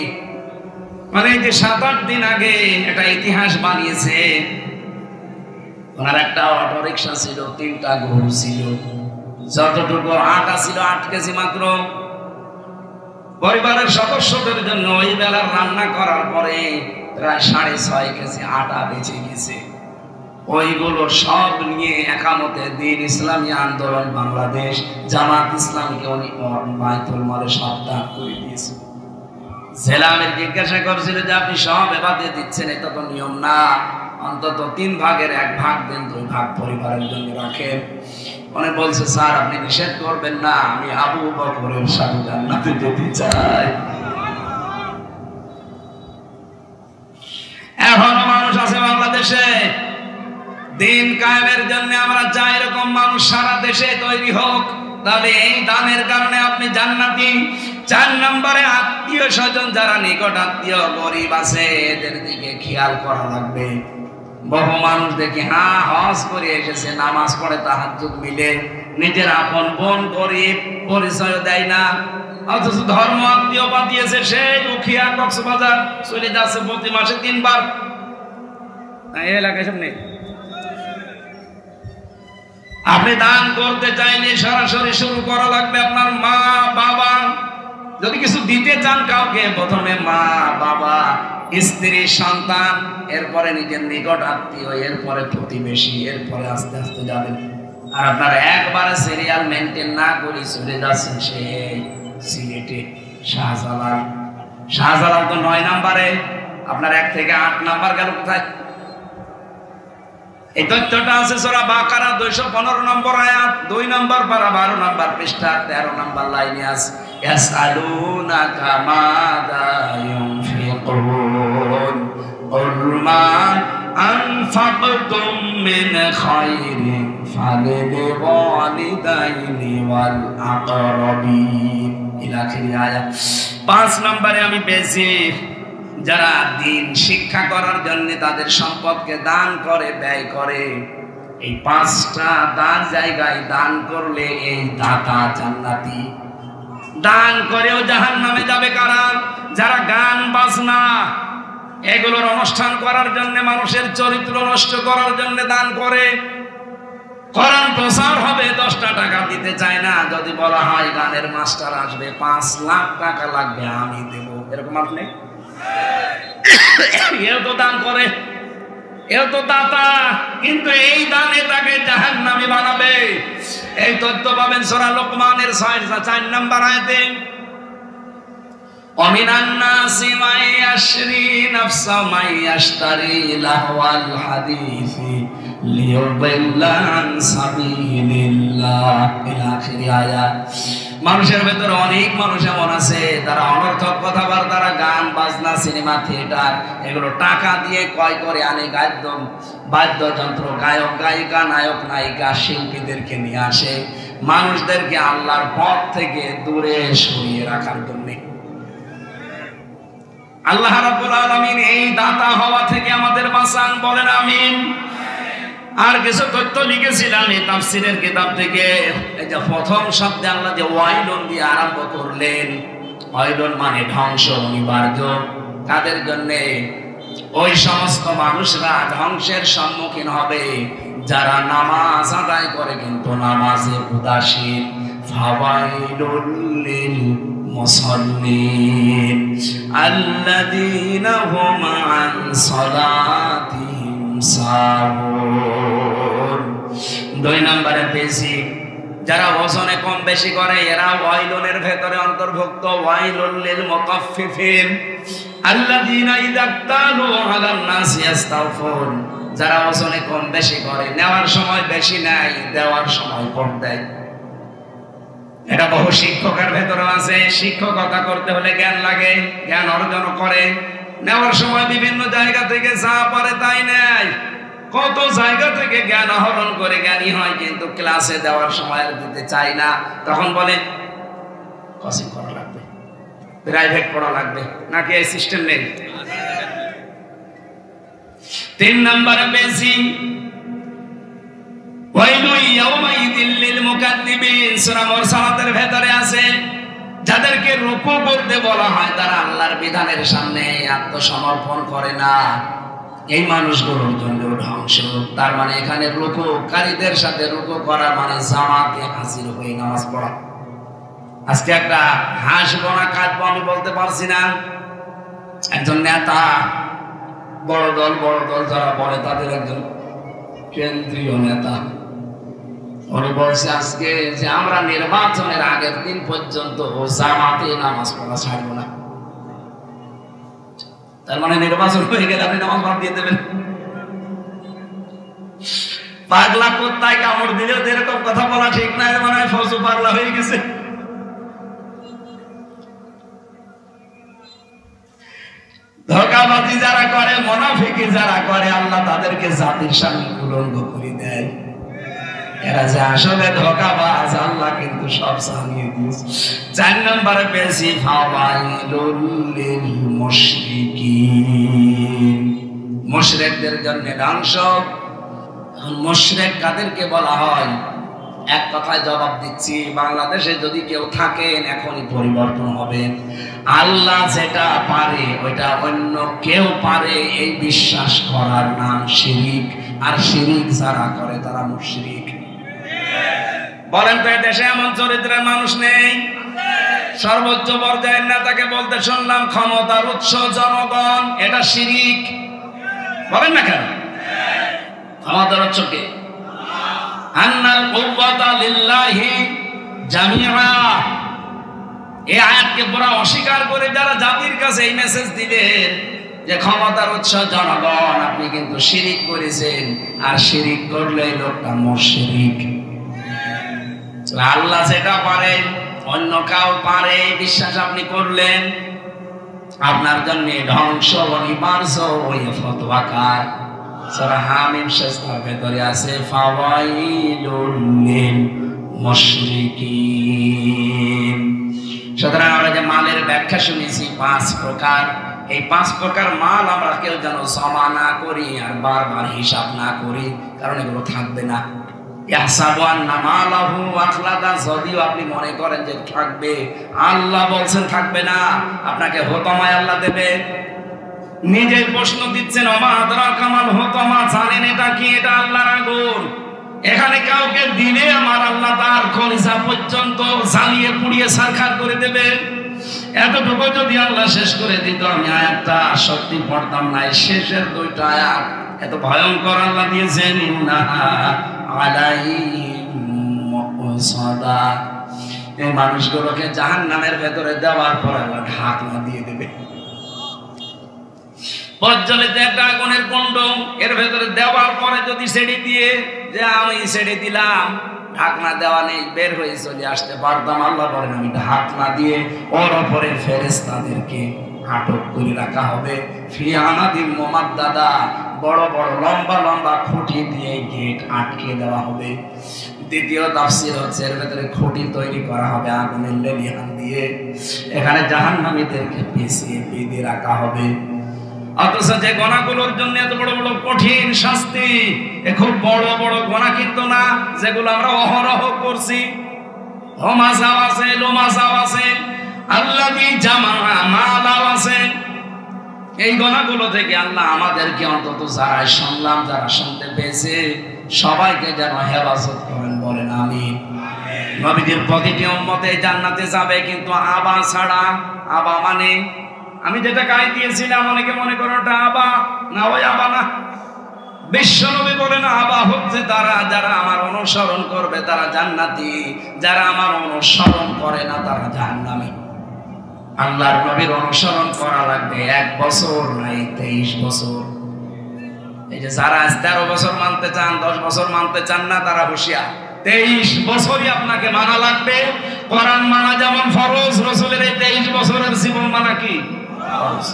মানে যে 7-8 দিন আগে একটা ইতিহাস বানিয়েছে। ওনার একটা অটো রিক্সা ছিল, 3টা গরু ছিল, যতটুকু আটা ছিল 8 কেজি মাত্র। পরিবারের সদস্যদের জন্য ওই বেলার রান্না করার পরে প্রায় 6.5 কেজি আটা বেঁচে গেছে। ওইগুলো সব নিয়ে একামতে দিন ইসলামী আন্দোলন বাংলাদেশ জামাত ইসলামকে উনি বাইতুল মালে সব দান করে দিয়েছে। জেলা আমির জিজ্ঞাসা করছিল যে আপনি সব এবাদে দিচ্ছেন, এটা তো নিয়ম না, অন্তত 3 ভাগের 1 ভাগ দেন, 2 ভাগ পরিবারের জন্য রাখেন। উনি বলছে স্যার আপনি নিষেধ করবেন না, আমি আবু বকরের সাথে জান্নাতে যেতে চাই। এখনো মানুষ আছে বাংলাদেশে দিন কায়েমের জন্য। আমরা চাই এরকম মানুষ সারা দেশে তৈরি হোক, তাহলে এই দানের কারণে আপনি জান্নাতি। 4 নম্বরে আত্মীয় স্বজন যারা নিকট আত্মীয় গরিব আছে এদের দিকে খেয়াল করা লাগবে। বহু মানুষ দেখি হজ করে এসেছে, নামাজ পড়ে, তাহাজ্জুদ মিলে, নিজের আপন বোন গরিব, পরিচয় দেয় না, অথচ ধর্ম আত্মীয় পাঠিয়েছে সেই উখিয়া কক্সবাজার চলে যাচ্ছে প্রতি মাসে 3 বার। এই এলাকায় সব নেই। আপনি দান করতে চাইলে সরাসরি শুরু করা লাগবে আপনার মা বাবা। যদি কিছু দিতে চান কাউকে, প্রথমে মা বাবা, স্ত্রী, সন্তান, এরপরে নিজের নিকট আত্মীয়, এরপরে প্রতিবেশী, এরপরে আস্তে আস্তে যাবেন। আর আপনারা একবারে সিরিয়াল মেনটেন না করে চলে যাচ্ছেন সেই সিলেটে শাহজালাল। শাহজালাল তো 9 নম্বরে, আপনার 1 থেকে 8 নাম্বার গেল কোথায়? এই তথ্যটা আছে সূরা বাকারা 215 নম্বর আয়াত, 2 নম্বর পারা 12 নম্বর পৃষ্ঠা 13 নম্বর লাইনে আছে, ইয়াসআলুনাকা মাযা ইউনফিকুন কুল মা আনফাকতুম মিন খায়রিন ফালিলওয়ালিদাইনি ওয়াল আকরাবিন ইলা আখির আয়াত। 5 নম্বরে আমি পেয়েছি যারা দিন শিক্ষা করার জন্য তাদের সম্পদকে দান করে, ব্যয় করে। এই 5টা দান জায়গায় দান করলে এই দাতা জান্নাতি। দান করেও জাহান্নামে যাবে কারা? যারা গান বাজনা এগুলোর অনুষ্ঠান করার জন্য, মানুষের চরিত্র নষ্ট করার জন্য দান করে। কোরআন প্রচার হবে, 10টা টাকা দিতে চায় না, যদি বলা হয় গানের মাস্টার আসবে 5 লাখ টাকা লাগবে, আমি দেব, এরকম আপনি এও তো দান করে, এও তো দাতা, কিন্তু এই দানে তাকে জাহান্নামী বানাবে। এই তথ্য পাবেন সূরা লোকমানের 4 নম্বর আয়াতে, ওয়ামিনান নাসি মান ইয়াশরি নাফসা মান ইয়াশতারি লাহওয়াল হাদিসি লিয়ুদিল্লা আন সাবিলিল্লাহ ইলা আখির আয়াত। মানুষের ভেতরে অনেক মানুষ এমন আছে তারা অনর্থক কথাবার্তা, গান বাজনা, সিনেমা, থিয়েটার এগুলো টাকা দিয়ে ক্রয় করে আনে, বাদ্যযন্ত্র, গায়ক গায়িকা, নায়ক নায়িকা, শিল্পীদেরকে নিয়ে আসে মানুষদেরকে আল্লাহর পথ থেকে দূরে সরিয়ে রাখার জন্য। আল্লাহ রাব্বুল আলামিন এই দাতা হওয়া থেকে আমাদের বাঁচান, বলেন আমিন। আর কিছু তথ্য লিখেছিলাম এই তাফসীরের কিতাব থেকে। এই যে প্রথম শব্দে আল্লাহ যে ওয়াইলুন দিয়ে আরম্ভ করলেন, ওয়াইলুন মানে ধ্বংস, অনিবার্য। কাদের জন্য? ওই সমস্ত মানুষরা ধ্বংসের সম্মুখীন হবে যারা নামাজ আদায় করে কিন্তু নামাজে উদাসীন, ফাওয়াইলুল লিল মুসাল্লিন আল্লাযীনা হুম আন সালাতিহিম সাহুন। 2 নম্বরে পেয়েছি যারা ওজনে কম বেশি করে এরা ওয়াইলুনের ভেতরে অন্তর্ভুক্ত। ওয়াইলুল লিল মুতাফফিফিন আল্লাযীনা ইযা তালু আলান নাসি ইস্তাওফুন। যারা ওজনে কম বেশি করে, নেওয়ার সময় বেশি নেয়, দেওয়ার সময় কম দেয়। এটা বহু শিক্ষকের ভেতরে আছে। শিক্ষকতা করতে হলে জ্ঞান লাগে, জ্ঞান অর্জন করে, নেওয়ার সময় বিভিন্ন জায়গা থেকে যা পারে তাই নেয়। কত জায়গা থেকে জ্ঞান আহরণ করে জ্ঞানী হয়, কিন্তু ক্লাসে দেওয়ার সময় আর দিতে চায় না। তখন বলে কোচিং করা লাগবে, প্রাইভেট পড়া লাগবে, নাকি এই সিস্টেম নেই? 3 নম্বরে বেশি ওয়াইলু ইয়াউমাইযিল লিল মুকাদ্দিবিন। সূরা মুরসালাতের ভেতরে আছে যাদেরকে রুকু করতে বলা হয় তারা আল্লাহর বিধানের সামনে আত্মসমর্পণ করে না, এই মানুষগুলোর জন্য ধ্বংস। তার মানে এখানে রুকুকারীদের সাথে রুকু করা মানে জামাতে হাজির হয়ে নামাজ পড়া। আজকে একটা হাসবো না কাঁদবো আমি বলতে পারছি না। একজন নেতা, বড় দল যারা বলে তাদের একজন কেন্দ্রীয় নেতা, উনি বলছে আজকে যে আমরা নির্বাচনের আগের দিন পর্যন্ত জামাতে নামাজ পড়া ছাড়বো না। তার মানে নির্বাচন হয়ে গেলে আপনি নামাজ বাদ দিয়ে দেবেন? পাগলা কুত্তায় কামড় দিলেও এরকম কথা বলা ঠিক না, মনে হয় ফজু পাগলা হয়ে গেছে। ধোঁকাবাজি যারা করে, মুনাফিকি যারা করে, আল্লাহ তাদেরকে জাতির সামনে উলঙ্গ করে দেয়। এরা যে আসলে ধোঁকাবাজ আল্লাহ কিন্তু সব জানিয়ে দিয়েছে। 4 নম্বরে পেয়েছি ফাওয়াইলুল লিল মুশরিকিন। মুশরিকদের জন্য ধ্বংস। মুশরিক কাদেরকে বলা হয়? এক কথায় জবাব দিচ্ছি, বাংলাদেশে যদি কেউ থাকেন এখনই পরিবর্তন হবে। আল্লাহ যেটা পারে ওইটা অন্য কেউ পারে এই বিশ্বাস করার নাম শিরিক। আর শিরিক যারা করে তারা মুশরিক। বলেন তো এই দেশে এমন চরিত্রের মানুষ নেই? সর্বোচ্চ পর্যায়ের নেতাকে বলতে শুনলাম ক্ষমতার উৎস জনগণ, এটা শিরিক। বলেন না কেন? ক্ষমতার উৎস কে? আন্নাল কুওয়াতা লিল্লাহি জামিআ। এই আয়াতকে পুরো অস্বীকার করে যারা জাতির কাছে এই মেসেজ দিলেন যে ক্ষমতার উৎস জনগণ, আপনি কিন্তু শিরিক করেছেন। আর শিরিক করলে লোকটা মুশরিক। আল্লাহ যেটা পারে অন্য কেউ পারে বিশ্বাস আপনি করলেন, আপনার জন্য ধ্বংস অনিবার্য। ওই ফতোয়াকার সূরা হামিম শেষের ভেতরে আছে ফাওয়াইলুল লিল মুশরিকিন। সুতরাং আমরা যে মালের ব্যাখ্যা শুনেছি 5 প্রকার, এই 5 প্রকার মাল আমরা কেউ যেন জমা না করি আর বারবার হিসাব না করি, কারণ এগুলো থাকবে না। ইয়াহসাবু আন্না মালাহু আখলাদা। যদিও আপনি মনে করেন যে থাকবে, আল্লাহ বলছেন থাকবে না, আপনাকে হোতামায় আল্লাহ দেবে। নিজে প্রশ্ন দিচ্ছেন ওমা আদরাকা মাল হোতামা, জানেন এটা কি? এটা আল্লাহর আগুন। এখানে কাউকে দিলে আমার আল্লাহ তার কলিজা পর্যন্ত জ্বালিয়ে পুড়িয়ে ছারখার করে দেবে। এতটুকু যদি আল্লাহ শেষ করে দিত আমি আয়াতটা সত্যি পড়তাম না। শেষের 2টা আয়াত এত ভয়ঙ্কর আল্লাহ দিয়েছেন, ইন্নাহা আলাইহিম মুসাদা। এই মানুষগুলোকে জাহান্নামের ভেতরে দেওয়ার পর আল্লাহ ঢাকনা দিয়ে দেবে। প্রজ্বলিত একটা আগুনের কুণ্ড, এর ভেতরে দেওয়ার পরে যদি ছেড়ে দিয়ে যে আমি ছেড়ে দিলাম, ঢাকনা দেওয়া নেই, বের হয়ে চলে আসতে পারতাম, আল্লাহ বলেন আমি ঢাকনা দিয়ে ওর উপরে ফেরেশতাদেরকে আটক করে রাখা হবে। ফি আনাদিম মুমাদ্দাদা, বড় বড় লম্বা লম্বা খুঁটি দিয়ে গেট আটকে দেওয়া হবে। দ্বিতীয় তাফসীর হচ্ছে এর ভেতরে খুঁটি তৈরি করা হবে আগুনের লেলিহান দিয়ে, এখানে জাহান্নামীদেরকে পেঁচিয়ে বেঁধে রাখা হবে। অথচ যে গোনাগুলোর জন্য এত বড় বড় কঠিন শাস্তি, এ খুব বড় বড় গোনা কিন্তু না, যেগুলো আমরা অহরহ করছি। হোমাসাও আছে, লোমাসাও আছে, আল্লাযী জামাআ মালাও আছে। এই গোনাগুলো থেকে আল্লাহ আমাদেরকে অন্তত যারা শুনলাম, যারা শুনতে পেয়েছে সবাইকে যেন হেফাজত করেন, বলেন আমিন। নবীজির প্রতিটি উম্মতে জান্নাতে যাবে, কিন্তু আবা ছাড়া। আবা মানে আমি যেটা গায়ে দিয়েছিলাম, অনেকে মনে করো ওটা আবা না, ওই আবা না। বিশ্বনবী বলেন আবা হচ্ছে তারা যারা আমার অনুসরণ করবে তারা জান্নাতি, যারা আমার অনুসরণ করে না তারা জাহান্নামী। আল্লাহর নবীর অনুসরণ করা লাগবে 1 বছর নাই 23 বছর। এই যে যারা 13 বছর মানতে চান, 10 বছর মানতে চান না, তারা হুঁশিয়ার। 23 বছরই আপনাকে মানা লাগবে। কোরআন মানা যেমন ফরজ, রাসূলের এই 23 বছরের জীবন মানা কি ফরজ।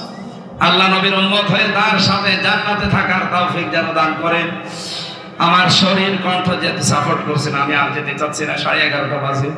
আল্লাহ নবীর উম্মত হয়ে তার সাথে জান্নাতে থাকার তৌফিক যেন দান করেন। আমার শরীর কণ্ঠ যেহেতু সাপোর্ট করছেন, আমি আর যেতে চাচ্ছি না, 11:30 বাজে।